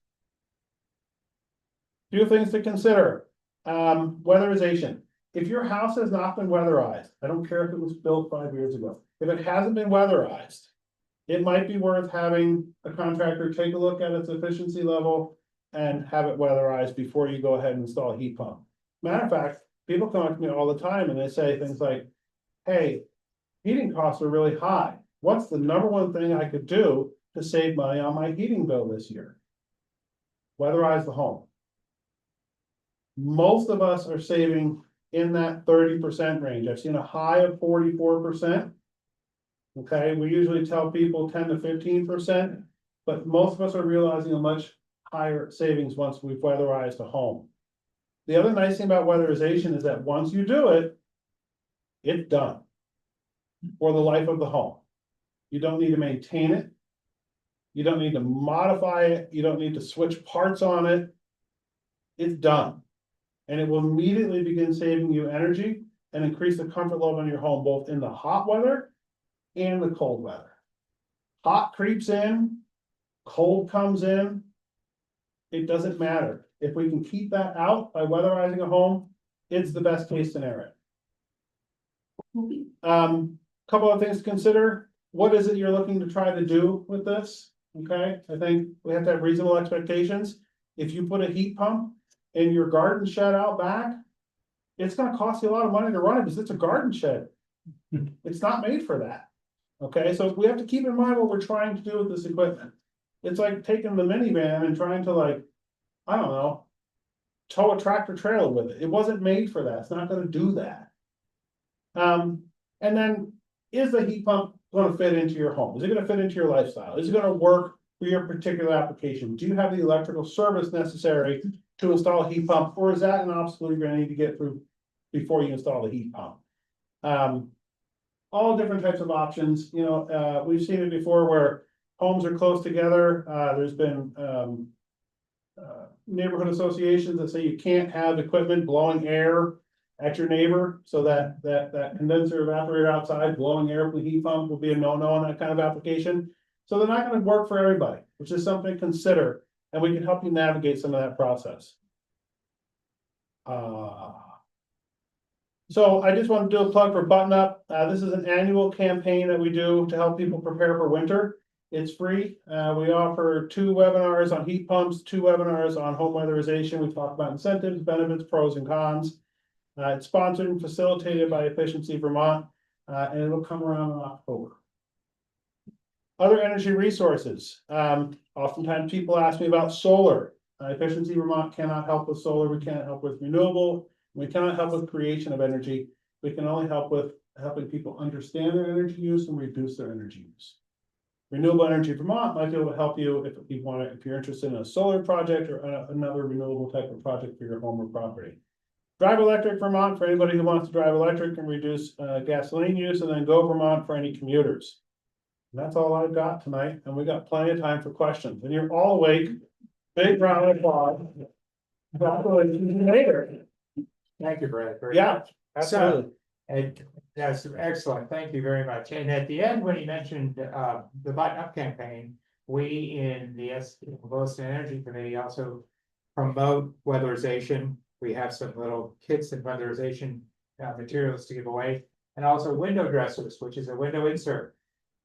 Few things to consider. Weatherization. If your house has not been weatherized, I don't care if it was built 5 years ago, if it hasn't been weatherized, it might be worth having a contractor take a look at its efficiency level and have it weatherized before you go ahead and install a heat pump. Matter of fact, people come up to me all the time and they say things like, hey, heating costs are really high. What's the number one thing I could do to save money on my heating bill this year? Weatherize the home. Most of us are saving in that 30% range. I've seen a high of 44%. Okay, we usually tell people 10 to 15%, but most of us are realizing a much higher savings once we've weatherized a home. The other nice thing about weatherization is that once you do it, it's done for the life of the home. You don't need to maintain it. You don't need to modify it. You don't need to switch parts on it. It's done. And it will immediately begin saving you energy and increase the comfort level in your home, both in the hot weather and the cold weather. Hot creeps in, cold comes in. It doesn't matter. If we can keep that out by weatherizing a home, it's the best case scenario. Couple of things to consider. What is it you're looking to try to do with this? Okay, I think we have to have reasonable expectations. If you put a heat pump in your garden shed out back, it's gonna cost you a lot of money to run it because it's a garden shed. It's not made for that. Okay, so we have to keep in mind what we're trying to do with this equipment. It's like taking the minivan and trying to, like, I don't know, tow a tractor trailer with it. It wasn't made for that. It's not gonna do that. And then, is the heat pump gonna fit into your home? Is it gonna fit into your lifestyle? Is it gonna work for your particular application? Do you have the electrical service necessary to install a heat pump, or is that an obstacle you're gonna need to get through before you install the heat pump? All different types of options, you know, we've seen it before where homes are close together. There's been neighborhood associations that say you can't have equipment blowing air at your neighbor, so that condenser evaporator outside blowing air from the heat pump will be a no-no on that kind of application. So they're not gonna work for everybody, which is something to consider, and we can help you navigate some of that process. So I just want to do a plug for Button Up. This is an annual campaign that we do to help people prepare for winter. It's free. We offer 2 webinars on heat pumps, 2 webinars on home weatherization. We talk about incentives, benefits, pros and cons. It's sponsored and facilitated by Efficiency Vermont, and it'll come around in October. Other energy resources. Oftentimes people ask me about solar. Efficiency Vermont cannot help with solar. We can't help with renewable. We cannot help with creation of energy. We can only help with helping people understand their energy use and reduce their energy use. Renewable Energy Vermont might be able to help you if you're interested in a solar project or another renewable type of project for your home or property. Drive Electric Vermont for anybody who wants to drive electric and reduce gasoline use, and then Go Vermont for any commuters. And that's all I've got tonight, and we got plenty of time for questions. And you're all awake. Big round of applause. Congratulations later. Thank you, Brad. very Yeah, much. absolutely. And that's excellent. Thank you very much. And at the end, when he mentioned the Button Up campaign, we in the Williston Energy Committee also promote weatherization. We have some little kits and weatherization materials to give away, and also window dressers, which is a window insert.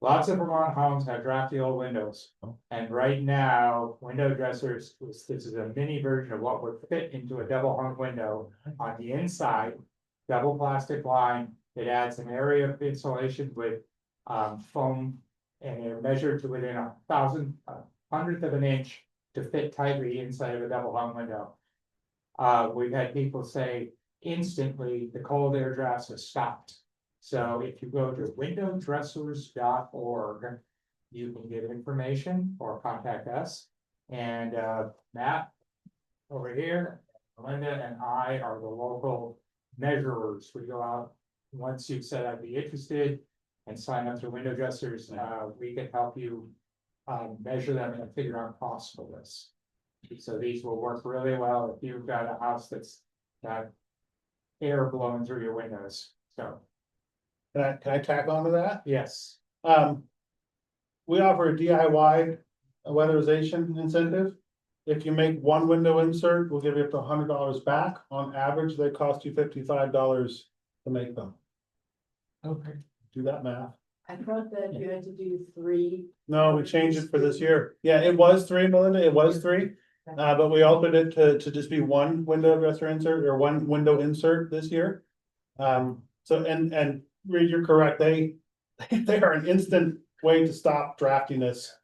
Lots of Vermont homes have drafty old windows, and right now, window dressers, this is a mini version of what would fit into a double hung window on the inside. Double plastic line, it adds an area of insulation with foam, and they're measured to within 1/1000th of an inch to fit tightly inside of a double hung window. We've had people say instantly the cold air drafts have stopped. So if you go to windowdressers.org, you can get information or contact us. And Matt over here, Melinda and I are the local measurers. We go out, once you've said I'd be interested and sign up to window dressers, we can help you measure them and figure out costs for this. So these will work really well if you've got a house that's got air blowing through your windows. So Can I tack on to that? yes, We offer a DIY weatherization incentive. If you make 1 window insert, we'll give you up to $100 back. On average, they cost you $55 to make them. okay. Do that math. I thought that you had to do 3. No, we changed it for this year. Yeah, it was 3, Melinda, it was 3. But we altered it to just be 1 window dresser insert or 1 window insert this year. So, and Reed, you're correct, they are an instant way to stop draftiness.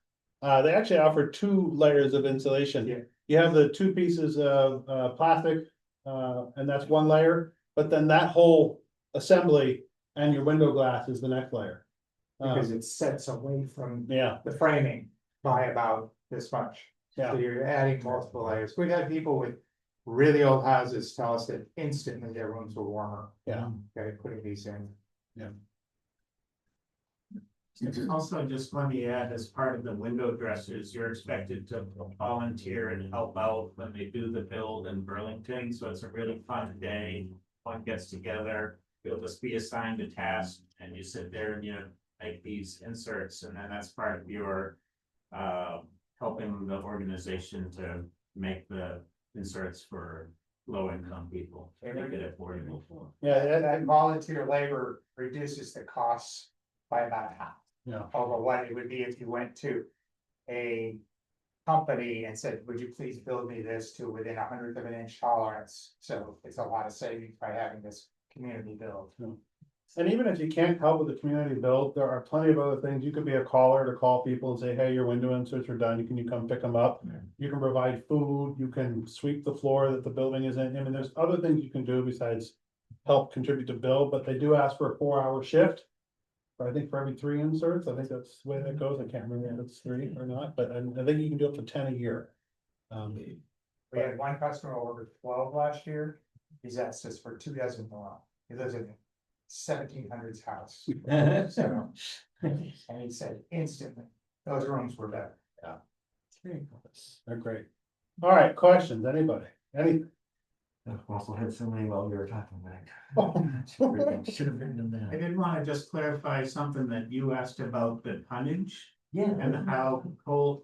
They actually offer 2 layers of insulation. Yeah. You have the 2 pieces of plastic, and that's 1 layer, but then that whole assembly and your window glass is the next layer. Because it sets away from Yeah, the framing by about this much. yeah. So you're adding multiple layers. We've had people with really old houses tell us that instantly their rooms were warmer. Yeah. Okay, putting these in. Also, just let me add, as part of the window dressers, you're expected to volunteer and help out when they do the build in Burlington, so it's a really fun day. One gets together, you'll just be assigned a task, and you sit there and you make these inserts, and then that's part of your helping the organization to make the inserts for low-income people, make it affordable. Yeah, And volunteer labor reduces the costs by about half. Yeah. Over what it would be if you went to a company and said, would you please build me this to within 1/100th of an inch tolerance? So it's a lot of savings by having this community build. And even if you can't help with the community build, there are plenty of other things. You could be a caller to call people and say, hey, your window inserts are done. Can you come pick them up? You can provide food, you can sweep the floor that the building is in. I mean, there's other things you can do besides help contribute to build, but they do ask for a 4-hour shift. But I think for every 3 inserts, I think that's the way that goes. I can't remember if it's 3 or not, but I think you can do up to 10 a year. We had one customer ordered 12 last year. He's asked us for 2 dozen more. He lives in 1700s house. So, and he said instantly, those rooms were better. They're great. All right, questions, anybody? Any? I've also had so many while we were talking, Oh. Should have written them I down. did want to just clarify something that you asked about the tonnage. Yeah. And how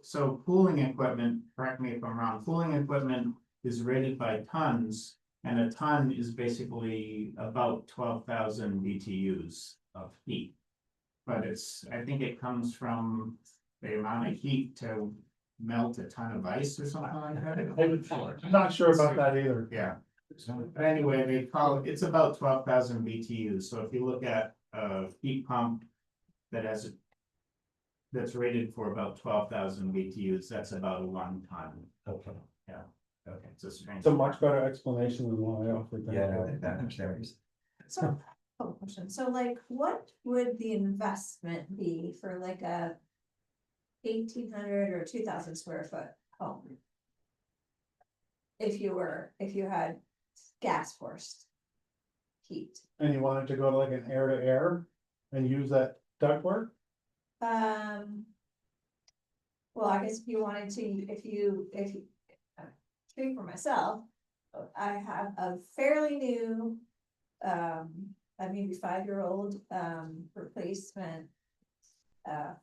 so cooling equipment, correct me if I'm wrong, cooling equipment is rated by tons. And a ton is basically about 12,000 BTUs of heat. But I think it comes from the amount of heat to melt a ton of ice or something like that. I'm not sure about that either. Yeah, but anyway, they call it's about 12,000 BTUs, so if you look at a heat pump that has. That's rated for about 12,000 BTUs, that's about 1 ton. Okay. Okay, it's a strange. It's a much better explanation than what I offered. Thank Yeah, you. that understand. So, question, so like, what would the investment be for like a 1,800 or 2,000 square foot home? If you had gas forced heat? And you wanted to go to like an air to air and use that ductwork? Well, I guess if you wanted to, if you, speak for myself, I have a fairly new, maybe 5-year-old, replacement,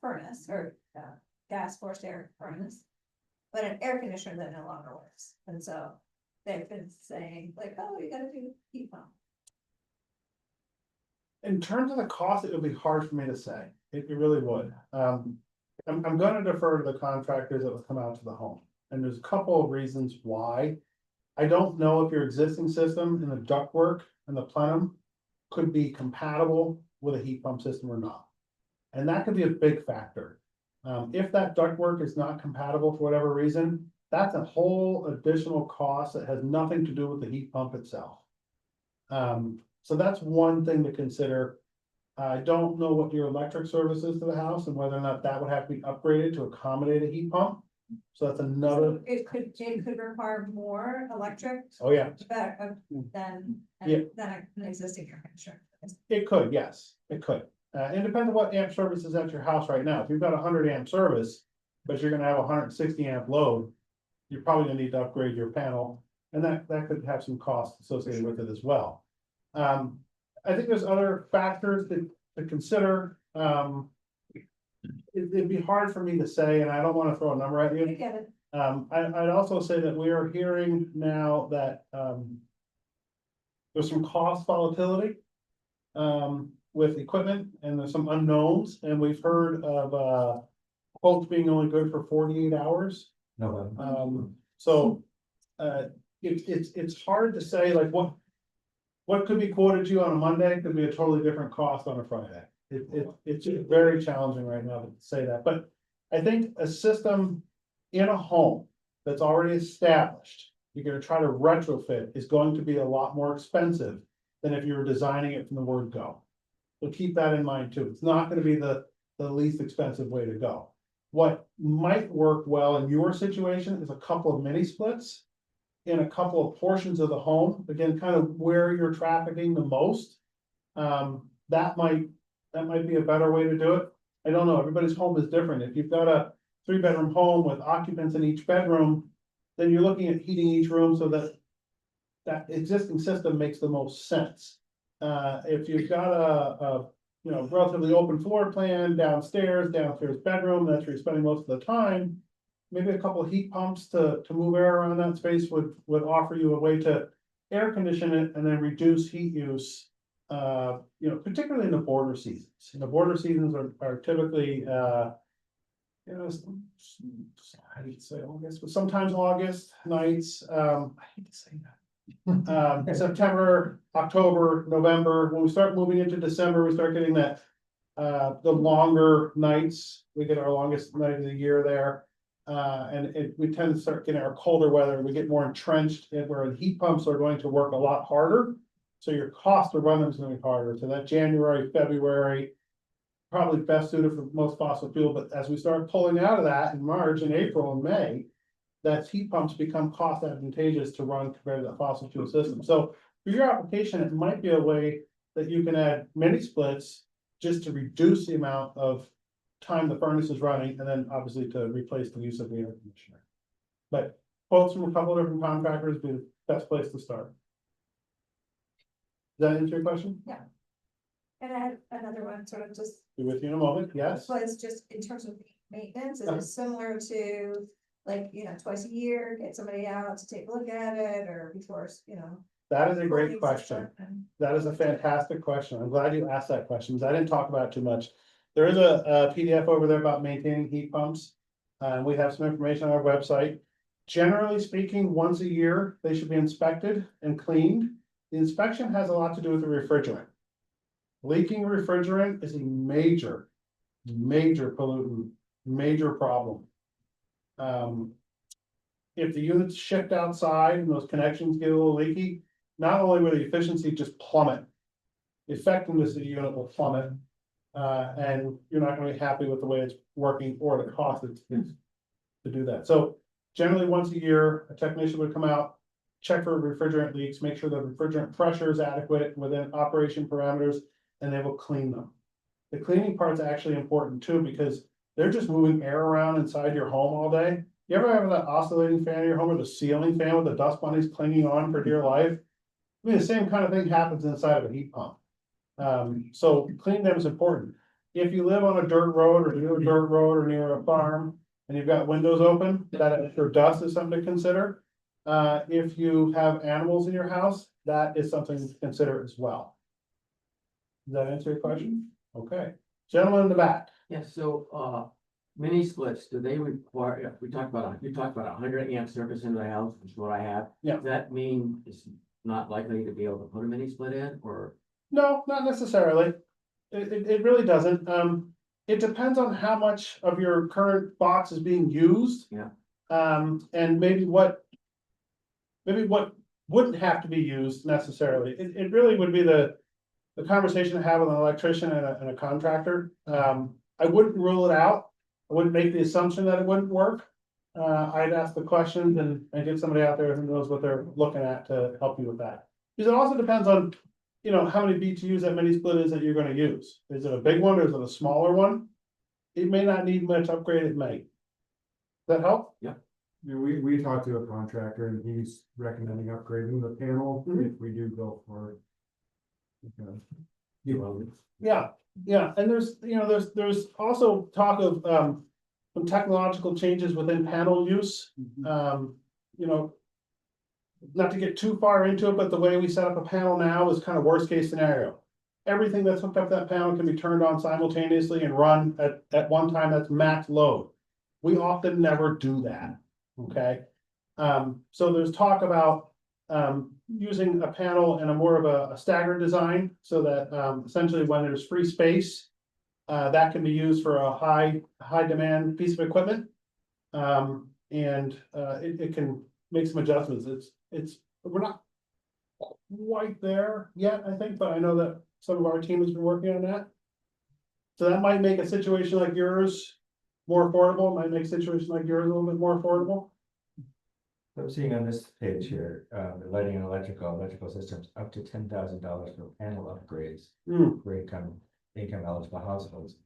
furnace or, gas forced air furnace, but an air conditioner that no longer works. And so they've been saying like, oh, you gotta do heat pump. In terms of the cost, it would be hard for me to say. It really would. I'm gonna defer to the contractors that would come out to the home. And there's a couple of reasons why. I don't know if your existing system in the ductwork and the plenum could be compatible with a heat pump system or not. And that could be a big factor. If that ductwork is not compatible for whatever reason, that's a whole additional cost that has nothing to do with the heat pump itself. So that's one thing to consider. I don't know what your electric service is to the house and whether or not that would have to be upgraded to accommodate a heat pump. So that's another, It could require more electric, oh yeah, than Yeah. an existing air conditioner. it could, yes, it could. It depends on what amp service is at your house right now. If you've got a 100 amp service, but you're gonna have a 160 amp load, you're probably gonna need to upgrade your panel, and that could have some costs associated with it as well. I think there's other factors to consider. It'd be hard for me to say, and I don't wanna throw a number at I you. get it. I'd also say that we are hearing now that, there's some cost volatility. With equipment, and there's some unknowns, and we've heard of, quotes being only good for 48 hours. No, So, it's hard to say, like, what could be quoted to you on a Monday could be a totally different cost on a Friday. It's just very challenging right now to say that, but I think a system in a home that's already established, you're gonna try to retrofit, is going to be a lot more expensive than if you were designing it from the word go. So keep that in mind too. It's not gonna be the least expensive way to go. What might work well in your situation is a couple of mini splits in a couple of portions of the home, again, kind of where you're trafficking the most. That might be a better way to do it. I don't know, everybody's home is different. If you've got a 3-bedroom home with occupants in each bedroom, then you're looking at heating each room so that that existing system makes the most sense. If you've got a relatively open floor plan downstairs bedroom, that's where you're spending most of the time. Maybe a couple of heat pumps to move air around that space would offer you a way to air condition it and then reduce heat use. Particularly in the border seasons. And the border seasons are typically, I hate to say August, but sometimes August nights, I hate to say that. September, October, November, when we start moving into December, we start getting that, the longer nights, we get our longest night of the year there. We tend to start getting our colder weather, we get more entrenched, where the heat pumps are going to work a lot harder. So your cost to run them is gonna be harder, so that January, February. Probably best suited for most fossil fuel, but as we start pulling out of that in March and April and May. That heat pumps become cost advantageous to run compared to the fossil fuel system, so for your application, it might be a way that you can add mini splits. Just to reduce the amount of time the furnace is running, and then obviously to replace the use of the air conditioner. But quotes from a couple of different contractors would be the best place to start. Does that answer your question? And I had another one, sort of just, Be with you in a moment, yes? was just in terms of maintenance, is it similar to, like, twice a year, get somebody out to take a look at it, or before, That is a great Needs to question. start then. That is a fantastic question. I'm glad you asked that question, because I didn't talk about it too much. There is a PDF over there about maintaining heat pumps. We have some information on our website. Generally speaking, once a year, they should be inspected and cleaned. The inspection has a lot to do with the refrigerant. Leaking refrigerant is a major pollutant, major problem. If the units shift outside and those connections get a little leaky, not only will the efficiency just plummet, the effectiveness of the unit will plummet. And you're not gonna be happy with the way it's working or the cost it's to do that. So generally, once a year, a technician would come out, check for refrigerant leaks, make sure the refrigerant pressure is adequate within operation parameters, and they will clean them. The cleaning part's actually important too, because they're just moving air around inside your home all day. You ever have that oscillating fan in your home or the ceiling fan with the dust bunnies clinging on for dear life? I mean, the same kind of thing happens inside of a heat pump. So cleaning them is important. If you live on a dirt road or near a dirt road or near a farm and you've got windows open, that extra dust is something to consider. If you have animals in your house, that is something to consider as well. Does that answer your question? Okay, gentleman in the back. Yeah, so, mini splits, do they require, if we talk about, you talked about 100 amp service in the house, which is what I have. Yeah. Does that mean it's not likely to be able to put a mini split in, or? No, not necessarily. It really doesn't. It depends on how much of your current box is being used. Yeah. And maybe what wouldn't have to be used necessarily. It really would be the conversation to have with an electrician and a contractor. I wouldn't rule it out. I wouldn't make the assumption that it wouldn't work. I'd ask the questions and get somebody out there who knows what they're looking at to help you with that. Because it also depends on, you know, how many BTUs that mini split is that you're gonna use. Is it a big one or is it a smaller one? It may not need much upgrade, it may. Does that help? Yeah, we talked to a contractor and he's recommending upgrading the panel if we do go for it. Okay. Yeah, and there's also talk of some technological changes within panel use. You know, not to get too far into it, but the way we set up a panel now is kind of worst case scenario. Everything that's hooked up to that panel can be turned on simultaneously and run at one time. That's max load. We often never do that, okay? So there's talk about using a panel in a more of a staggered design, so that essentially when there's free space, that can be used for a high demand piece of equipment. It can make some adjustments. We're not quite there yet, I think, but I know that some of our team has been working on that. So that might make a situation like yours more affordable, might make a situation like yours a little bit more affordable. I'm seeing on this page here, the lighting and electrical systems, up to $10,000 for panel upgrades. For income eligible households.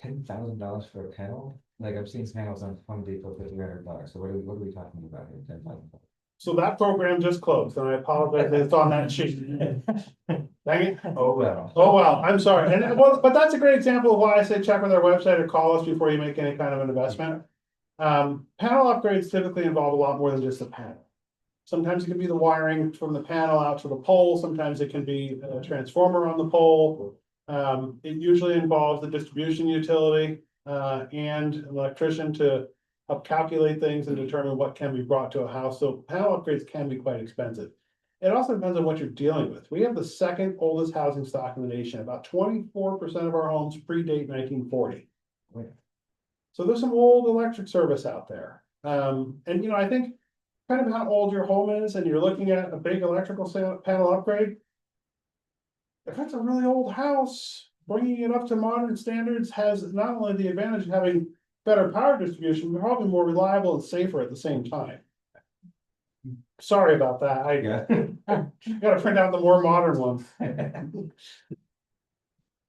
$10,000 for a panel? Like I've seen panels on Home Depot for $300. So what are we talking about here? 10,000. So that program just closed, and I apologize, it's on that sheet. Dang it. Oh, well. Oh, well, I'm sorry. But that's a great example of why I say check with our website or call us before you make any kind of an investment. Panel upgrades typically involve a lot more than just the panel. Sometimes it can be the wiring from the panel out to the pole. Sometimes it can be a transformer on the pole. It usually involves the distribution utility, and an electrician to help calculate things and determine what can be brought to a house. So panel upgrades can be quite expensive. It also depends on what you're dealing with. We have the second oldest housing stock in the nation. About 24% of our homes predate 1940. So there's some old electric service out there. And you know, I think kind of how old your home is and you're looking at a big electrical panel upgrade. If it's a really old house, bringing it up to modern standards has not only the advantage of having better power distribution, but probably more reliable and safer at the same time. Sorry about that. I gotta print out the more modern one.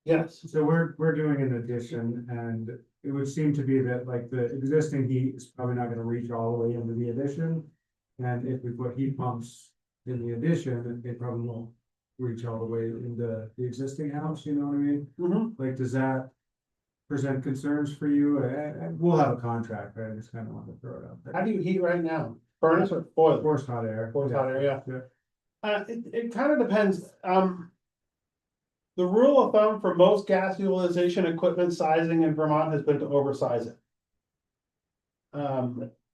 Yes. So we're doing an addition, and it would seem to be that like the existing heat is probably not gonna reach all the way into the addition. And if we put heat pumps in the addition, it probably won't reach all the way into the existing house, you know what I mean? Like, does that present concerns for you? We'll have a contract, but I just kind of want to throw it out How there. do you heat right now? Furnace or boiler? Forced hot air. Forced hot air, yeah. It kind of depends, the rule of thumb for most gas utilization equipment sizing in Vermont has been to oversize it.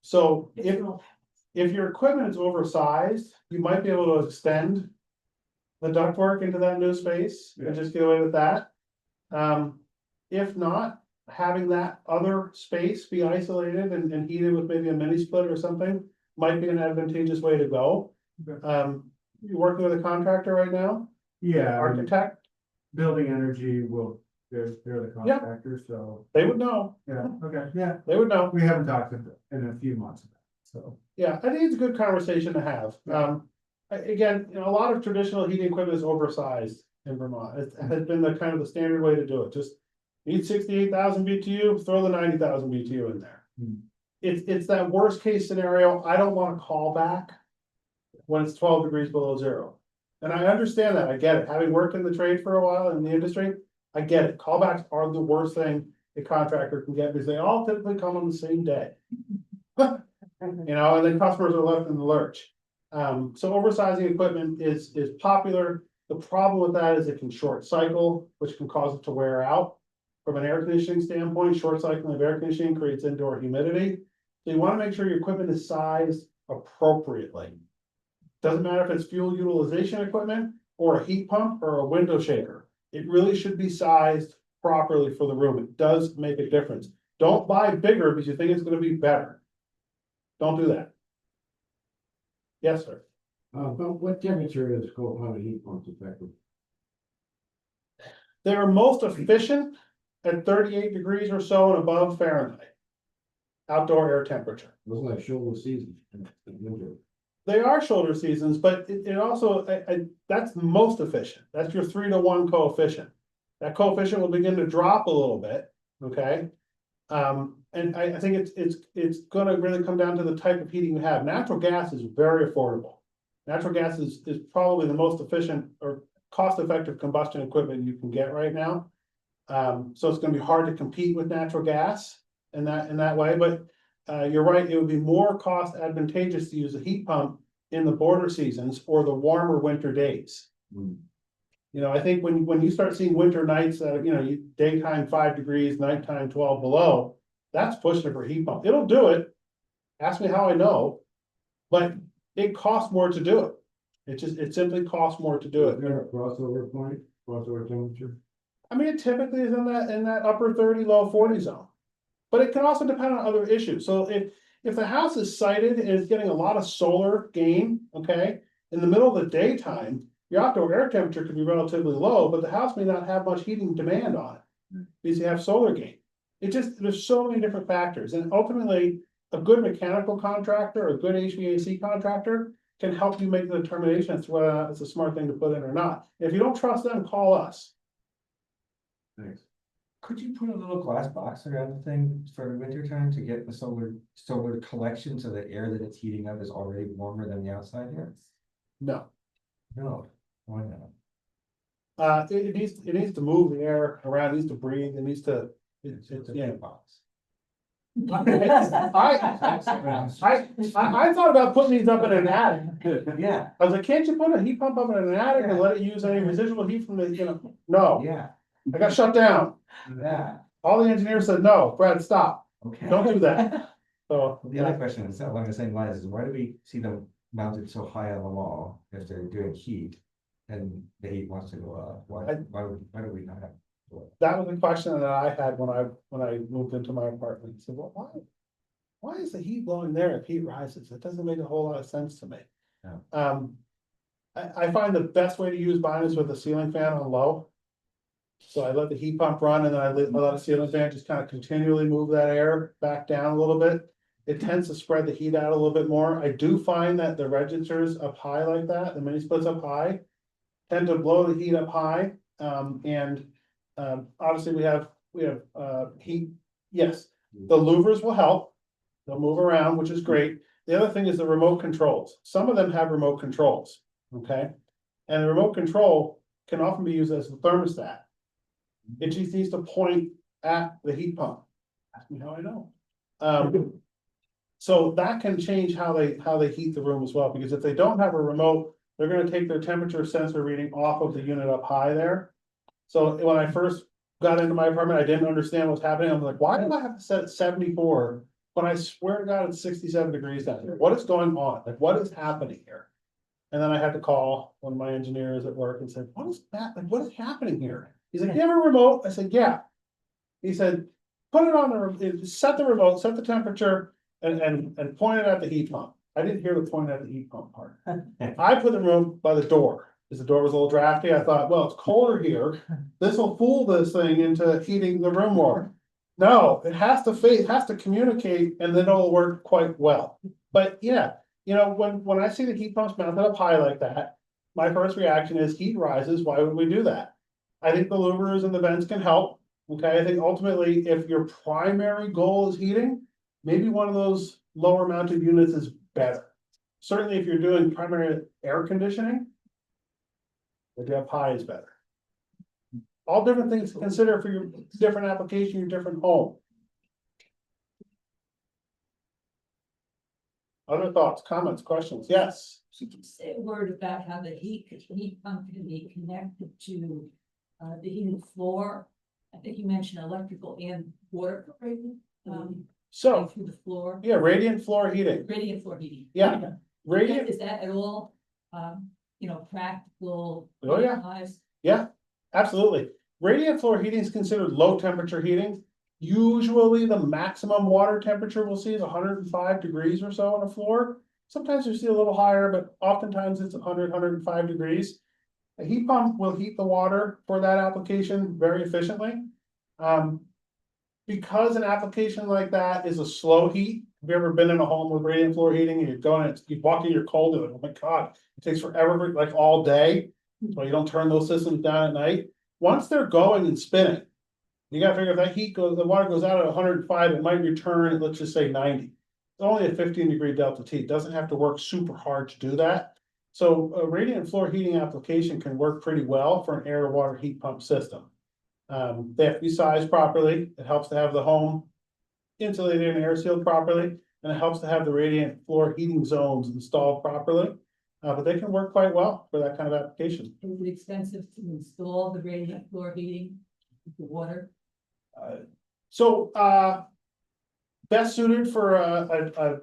So if your equipment is oversized, you might be able to extend the ductwork into that new space and just get away with that. If not, having that other space be isolated and heated with maybe a mini split or something might be an advantageous way to go. You're working with a contractor right now, Yeah, architect, Building Energy will, they're the Yeah. contractor, so, they would know, yeah, okay, yeah. they would know. We haven't talked in a few months about it, so. Yeah, I think it's a good conversation to have. Again, a lot of traditional heating equipment is oversized in Vermont. It has been the kind of the standard way to do it. Just need 68,000 BTU, throw the 90,000 BTU in there. Hmm. It's that worst case scenario. I don't want to call back when it's 12 degrees below zero. And I understand that. I get it. Having worked in the trade for a while in the industry, I get it. Callbacks are the worst thing a contractor can get because they all typically come on the same day. And then customers are left in the lurch. So oversizing equipment is popular. The problem with that is it can short cycle, which can cause it to wear out. From an air conditioning standpoint, short cycling of air conditioning creates indoor humidity. So you want to make sure your equipment is sized appropriately. Doesn't matter if it's fuel utilization equipment or a heat pump or a window shaker. It really should be sized properly for the room. It does make a difference. Don't buy bigger because you think it's gonna be better. Don't do that. Yes, sir. But what temperature is cold water heat pumps effective? They are most efficient at 38 degrees or so and above Fahrenheit. Outdoor air temperature. Looks like shoulder season. in winter. They are shoulder seasons, but it also, that's the most efficient. That's your 3-to-1 coefficient. That coefficient will begin to drop a little bit, okay? And I think it's gonna really come down to the type of heating you have. Natural gas is very affordable. Natural gas is probably the most efficient or cost-effective combustion equipment you can get right now. So it's gonna be hard to compete with natural gas in that way, but you're right, it would be more cost advantageous to use a heat pump in the border seasons or the warmer winter days. I think when you start seeing winter nights, daytime 5 degrees, nighttime 12 below, that's pushing for a heat pump. It'll do it. Ask me how I know, but it costs more to do it. It simply costs more to do Is it. there a crossover point, crossover temperature? I mean, it typically is in that upper 30, low 40 zone. But it can also depend on other issues. So if the house is sited and is getting a lot of solar gain, okay, in the middle of the daytime, your outdoor air temperature could be relatively low, but the house may not have much heating demand on it. Because you have solar gain. There's so many different factors, and ultimately, a good mechanical contractor, a good HVAC contractor can help you make the determination as to whether or not it's a smart thing to put in or not. If you don't trust them, call us. Thanks. Could you put a little glass box around the thing for winter time to get the solar collection so the air that it's heating up is already warmer than the outside air? No. No, why not? It needs to move the air around, it needs to breathe, it needs to. It's a Yeah. big box. I thought about putting these up in an attic. Yeah, I was like, can't you put a heat pump up in an attic and let it use any residual heat from the, no, yeah, I got shut down. yeah, All the engineers said, no, Brad, stop, okay. don't do that. So, The other question is along the same lines is why do we see them mounted so high on the wall if they're doing heat? And the heat wants to go up, why do we not have? that was the question that I had when I moved into my apartment. I said, well, why is the heat blowing there if heat rises? It doesn't make a whole lot of sense to me. Yeah. I find the best way to use mine is with a ceiling fan on low. So I let the heat pump run and then I let the ceiling fan just kind of continually move that air back down a little bit. It tends to spread the heat out a little bit more. I do find that the registers up high like that, the mini splits up high, tend to blow the heat up high. Obviously we have heat. Yes, the louvers will help. They'll move around, which is great. The other thing is the remote controls. Some of them have remote controls, okay? And the remote control can often be used as a thermostat. It just needs to point at the heat pump. Ask me how I know. So that can change how they heat the room as well, because if they don't have a remote they're gonna take their temperature sensor reading off of the unit up high there. So when I first got into my apartment, I didn't understand what's happening. I'm like, why do I have to set it 74? When I swear to God, it's 67 degrees down here. What is going on? Like, what is happening here? And then I had to call one of my engineers at work and said, what is that? Like, what is happening here? He's like, you have a remote? I said, yeah. He said, put it on set the remote, set the temperature and point it at the heat pump. I didn't hear the point at the heat pump part. I put the remote by the door, because the door was a little drafty. I thought, well, it's colder here. This will fool this thing into heating the room more. No, it has to communicate, and then it'll work quite well. But yeah, you know, when I see the heat pumps mounted up high like that, my first reaction is heat rises. Why would we do that? I think the louvers and the vents can help. Okay, I think ultimately, if your primary goal is heating, maybe one of those lower mounted units is better. Certainly, if you're doing primary air conditioning, maybe up high is better. All different things to consider for your different application, your different home. Other thoughts, comments, questions? Yes. Could you say a word about how the heat pump can be connected to the heating floor? I think you mentioned electrical and water. So, Through the floor, yeah, radiant floor heating. radiant floor heating. Yeah. Radiant, Is that at all, practical? Oh, yeah. wise? yeah, absolutely. Radiant floor heating is considered low temperature heating. Usually the maximum water temperature we'll see is 105 degrees or so on a floor. Sometimes you see a little higher, but oftentimes it's 100, 105 degrees. A heat pump will heat the water for that application very efficiently. Because an application like that is a slow heat, have you ever been in a home with radiant floor heating and you walk in, you're cold, you're like, oh my God, it takes forever, like all day. So you don't turn those systems down at night. Once they're going and spinning, you gotta figure if that heat goes, the water goes out at 105, it might return at, let's just say 90. It's only a 15-degree delta T. It doesn't have to work super hard to do that. So a radiant floor heating application can work pretty well for an air to water heat pump system. They have to be sized properly. It helps to have the home insulated and air sealed properly, and it helps to have the radiant floor heating zones installed properly. But they can work quite well for that kind of application. Is it expensive to install the radiant floor heating, the water? Best suited for a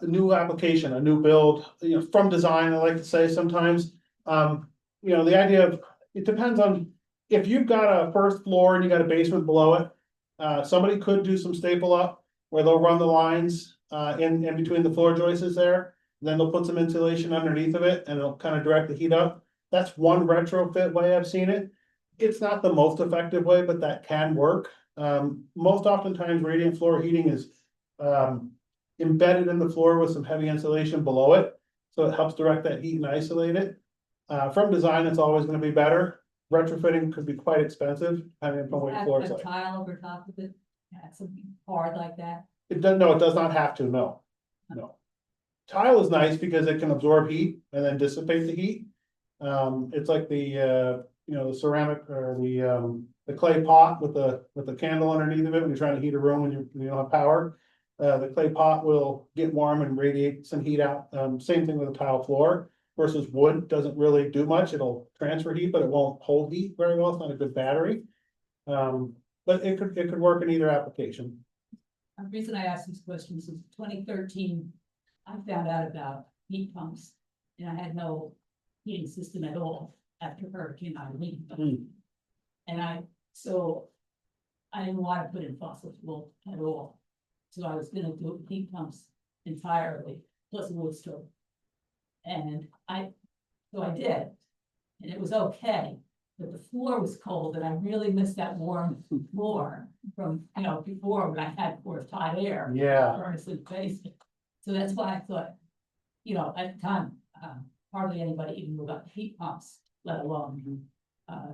new application, a new build, you know, from design, I like to say sometimes. You know, the idea of, it depends on, if you've got a first floor and you got a basement below it, somebody could do some staple up where they'll run the lines in between the floor joists there. Then they'll put some insulation underneath of it and it'll kind of direct the heat up. That's one retrofit way I've seen it. It's not the most effective way, but that can work. Most oftentimes radiant floor heating is embedded in the floor with some heavy insulation below it. So it helps direct that heat and isolate it. From design, it's always going to be better. Retrofitting could be quite expensive, depending upon what your floor is A like. tile over top of it, something hard like that? It does, no, it does not have to, no. Tile is nice because it can absorb heat and then dissipate the heat. It's like the the ceramic or the clay pot with the candle underneath of it when you're trying to heat a room when you don't have power. The clay pot will get warm and radiate some heat out. Same thing with a tile floor versus wood, doesn't really do much. It'll transfer heat, but it won't hold heat very well. It's not a good battery. But it could work in either application. The reason I asked these questions is 2013, I found out about heat pumps and I had no heating system at all after Hurricane Irene. And so I didn't want to put in fossil fuel at all. So I was gonna do heat pumps entirely, plus a wood stove. And so I did, and it was okay, but the floor was cold and I really missed that warm floor from, before when I had, of course, hot air. Yeah. Furnace in the basement. So that's why I thought, at the time, hardly anybody even knew about heat pumps, let alone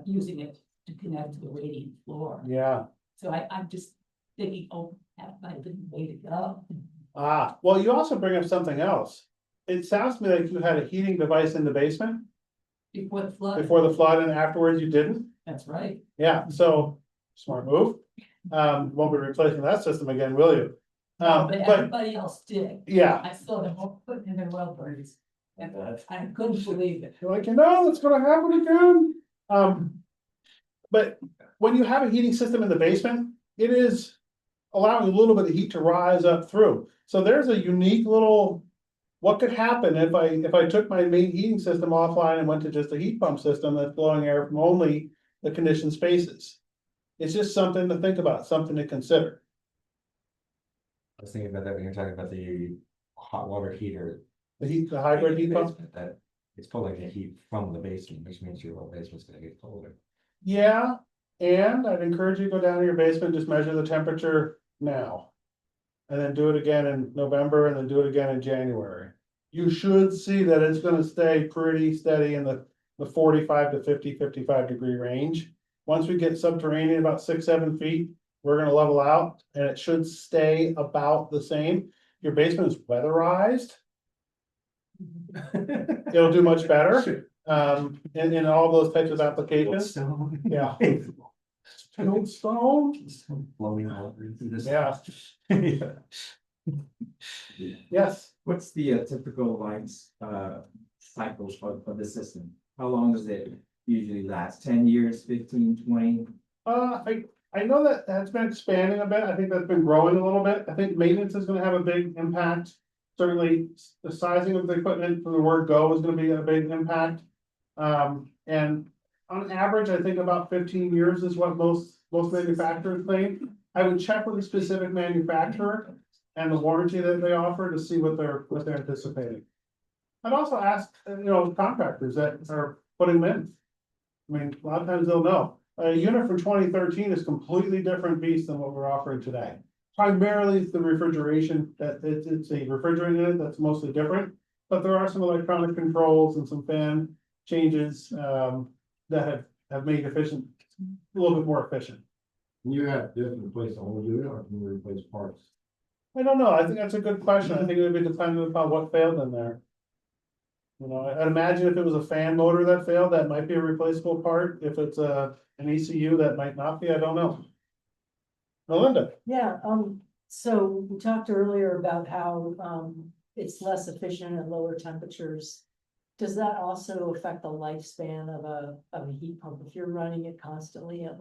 using it to connect to the radiant floor. Yeah. So I'm just thinking, that might have been the way to go. Well, you also bring up something else. It sounds to me like you had a heating device in the basement Before the flood. before the flood and afterwards you didn't? That's right. Yeah, so smart move. Won't be replacing that system again, will you? But But everybody else did. yeah, I saw them all putting in their well birds. And I couldn't believe it. You're like, it's gonna happen again. But when you have a heating system in the basement, it is allowing a little bit of heat to rise up through. So there's a unique little, what could happen if I took my main heating system offline and went to just a heat pump system that's blowing air from only the conditioned spaces? It's just something to think about, something to consider. I was thinking about that when you're talking about the hot water heater. The hybrid heat pump. That it's pulling the heat from the basement, which means your whole basement's gonna get colder. Yeah, and I'd encourage you to go down to your basement, just measure the temperature now. And then do it again in November and then do it again in January. You should see that it's gonna stay pretty steady in the 45 to 55 degree range. Once we get subterranean about 6-7 feet, we're gonna level out and it should stay about the same. Your basement is weatherized. It'll do much better, in all those types of applications. Yeah. Filled stone? Blowing out into this. Yeah. Yes, What's the typical cycle for the system? How long does it usually last? 10 years, 15, 20? I know that that's been expanding a bit. I think that's been growing a little bit. I think maintenance is gonna have a big impact. Certainly, the sizing of the equipment from the word go is gonna be a big impact. And on average, I think about 15 years is what most manufacturers claim. I would check with the specific manufacturer and the warranty that they offer to see what they're anticipating. I'd also ask, contractors that are putting them in. I mean, a lot of times they'll know. A unit from 2013 is completely different beast than what we're offering today. Primarily, it's the refrigeration, that it's a refrigerant in it that's mostly different. But there are some electronic controls and some fan changes that have made efficient, a little bit more efficient. You have to replace the whole unit or can you replace parts? I don't know. I think that's a good question. I think it would be dependent upon what failed in there. I'd imagine if it was a fan motor that failed, that might be a replaceable part. If it's an ECU, that might not be. I don't know. Melinda? Yeah, so we talked earlier about how, it's less efficient at lower temperatures. Does that also affect the lifespan of a heat pump? If you're running it constantly at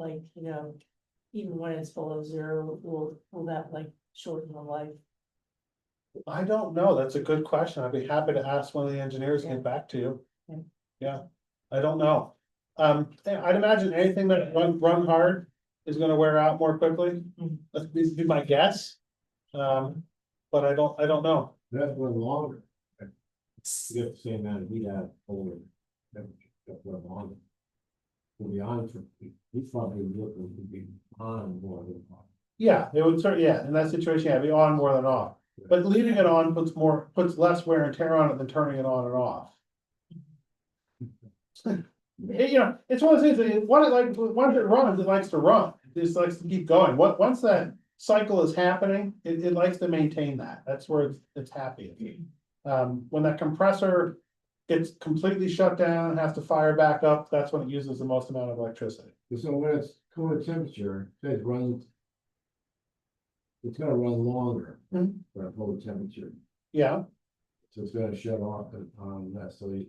even when it's below zero, will that shorten the life? I don't know. That's a good question. I'd be happy to ask one of the engineers to get back to you. Yeah. Yeah, I don't know. I'd imagine anything that run hard is gonna wear out more quickly. That's be my guess. But I don't know. That's one longer. You get the same amount of heat out over. That's one longer. To be honest, we probably looking to be on more than off. Yeah, it would certainly, in that situation, yeah, be on more than off. But leaving it on puts less wear and tear on it than turning it on and off. It's one of those things that once it runs, it likes to run. It just likes to keep going. Once that cycle is happening, it likes to maintain that. That's where it's happy. When that compressor gets completely shut down and has to fire back up, that's when it uses the most amount of electricity. So when it's cooler temperature, it's gonna run longer for a cold temperature. Yeah, So it's gonna shut off on that, so the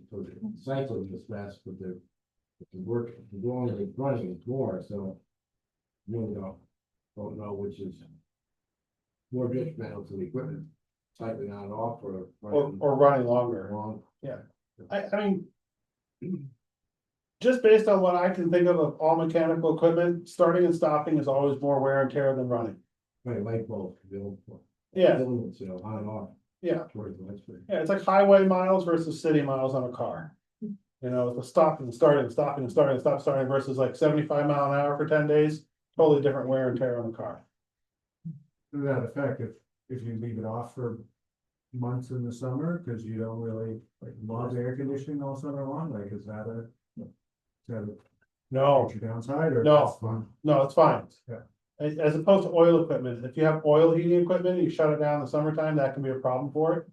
cycle is fast, but the work, the longer it's running, it's more, so. You don't know which is more detrimental to the equipment, cycling on and off or. or running longer. Long. I mean. Just based on what I can think of all mechanical equipment, starting and stopping is always more wear and tear than running. Right, light bulb, the old. Yeah. Elements, on and off. Yeah. Towards the light switch. Yeah, it's like highway miles versus city miles on a car. The stopping and starting, stopping and starting, stop starting versus like 75 mile an hour for 10 days. Totally different wear and tear on the car. To that effect, if you leave it off for months in the summer, cause you don't really love air conditioning all summer long, is that a No, downside or? No. that's fun? no, it's fine. Yeah. As opposed to oil equipment, if you have oil heating equipment, and you shut it down in the summertime, that can be a problem for it.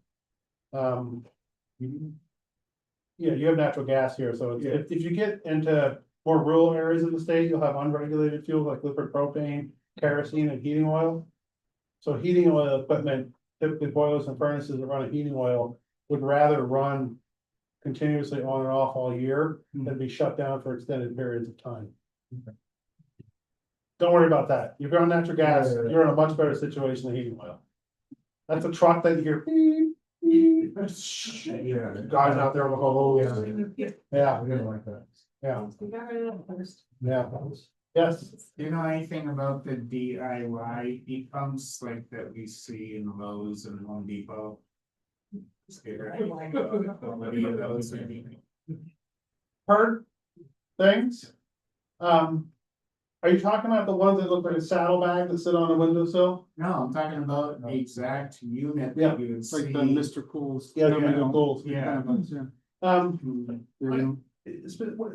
Yeah, you have natural gas here, so if you get into more rural areas of the state, you'll have unregulated fuels like liquid propane, kerosene and heating oil. So heating oil equipment, typically boilers and furnaces that run a heating oil would rather run continuously on and off all year, and be shut down for extended periods of time. Don't worry about that. If you're on natural gas, you're in a much better situation than heating oil. That's a truck that you hear. Beep, beep. Guys out there with a whole, yeah, I didn't like that. yeah, yeah. Yes, Do you know anything about the DIY heat pumps like that we see in Lowe's and Home Depot? Is there anything about the quality of those or anything? heard things. Are you talking about the ones that look like a saddlebag that sit on a windowsill? No, I'm talking about the exact unit Yeah, that you would It's like see. the Mr. Cool's. Yeah, the Mr. Cool's. Yeah.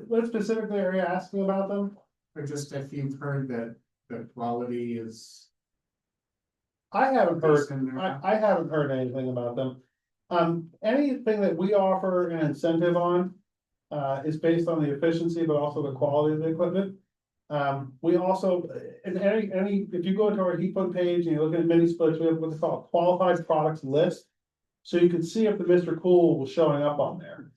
What specifically are you asking about them? Or just if you've heard that the quality is. I haven't heard, decent or not. I haven't heard anything about them. Anything that we offer an incentive on, is based on the efficiency, but also the quality of the equipment. We also, if you go to our heat pump page and you look at mini splits, we have what they call a qualified products list. So you can see if the Mr. Cool was showing up on there.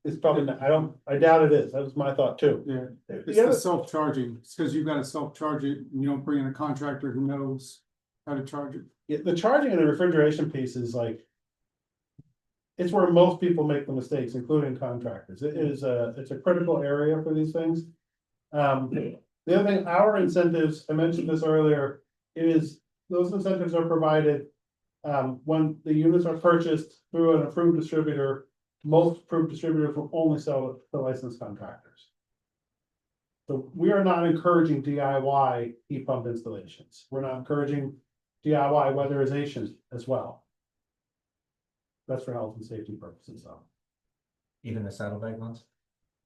It's probably not, I doubt it is, that was my thought too. Yeah, it's The the other- self-charging, it's because you've got to self-charge it, and you don't bring in a contractor who knows how to charge it. Yeah, the charging and the refrigeration piece is like. It's where most people make the mistakes, including contractors. It's a critical area for these things. The other thing, our incentives, I mentioned this earlier, is those incentives are provided. When the units are purchased through an approved distributor, most approved distributors will only sell it to licensed contractors. So we are not encouraging DIY heat pump installations. We're not encouraging DIY weatherization as well. That's for health and safety purposes, though. Even the saddlebag ones?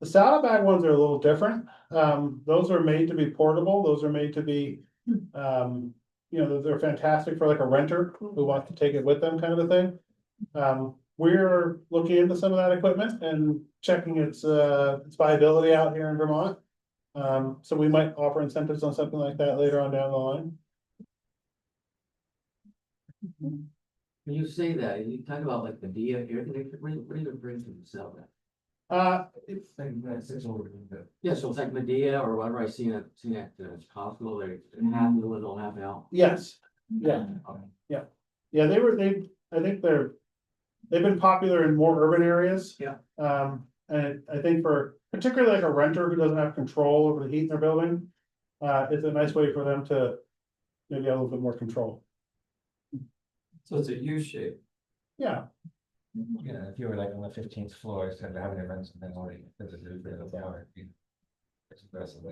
The saddlebag ones are a little different. Those are made to be portable. Those are made to be, they're fantastic for like a renter who wants to take it with them kind of a thing. We're looking into some of that equipment and checking its viability out here in Vermont. So we might offer incentives on something like that later on down the line. When you say that, you talk about like the Dia air conditioner, what do you bring to sell that? It's Yeah, so it's like Medea or whatever I seen at the hospital, they half in the window, half out. yes, yeah. Okay. Yeah, I think they've been popular in more urban areas. Yeah. And I think for particularly like a renter who doesn't have control over the heat in their building, it's a nice way for them to maybe have a little bit more control. So it's a U shape. Yeah, Yeah, if you were like on the 15th floor, instead of having to rent something already, because it's a bit of a tower. It's aggressive.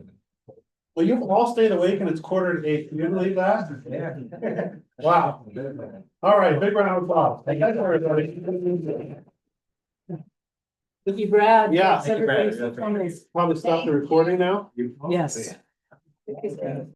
well, you've all stayed awake and it's 7:45. Can you believe that? Yeah. Wow. All right, big round of applause. Thank you, everybody. Thank you, Brad. Yeah. Thanks, Thank you, Brad. everybody, for coming. Probably stop the recording now. Yes.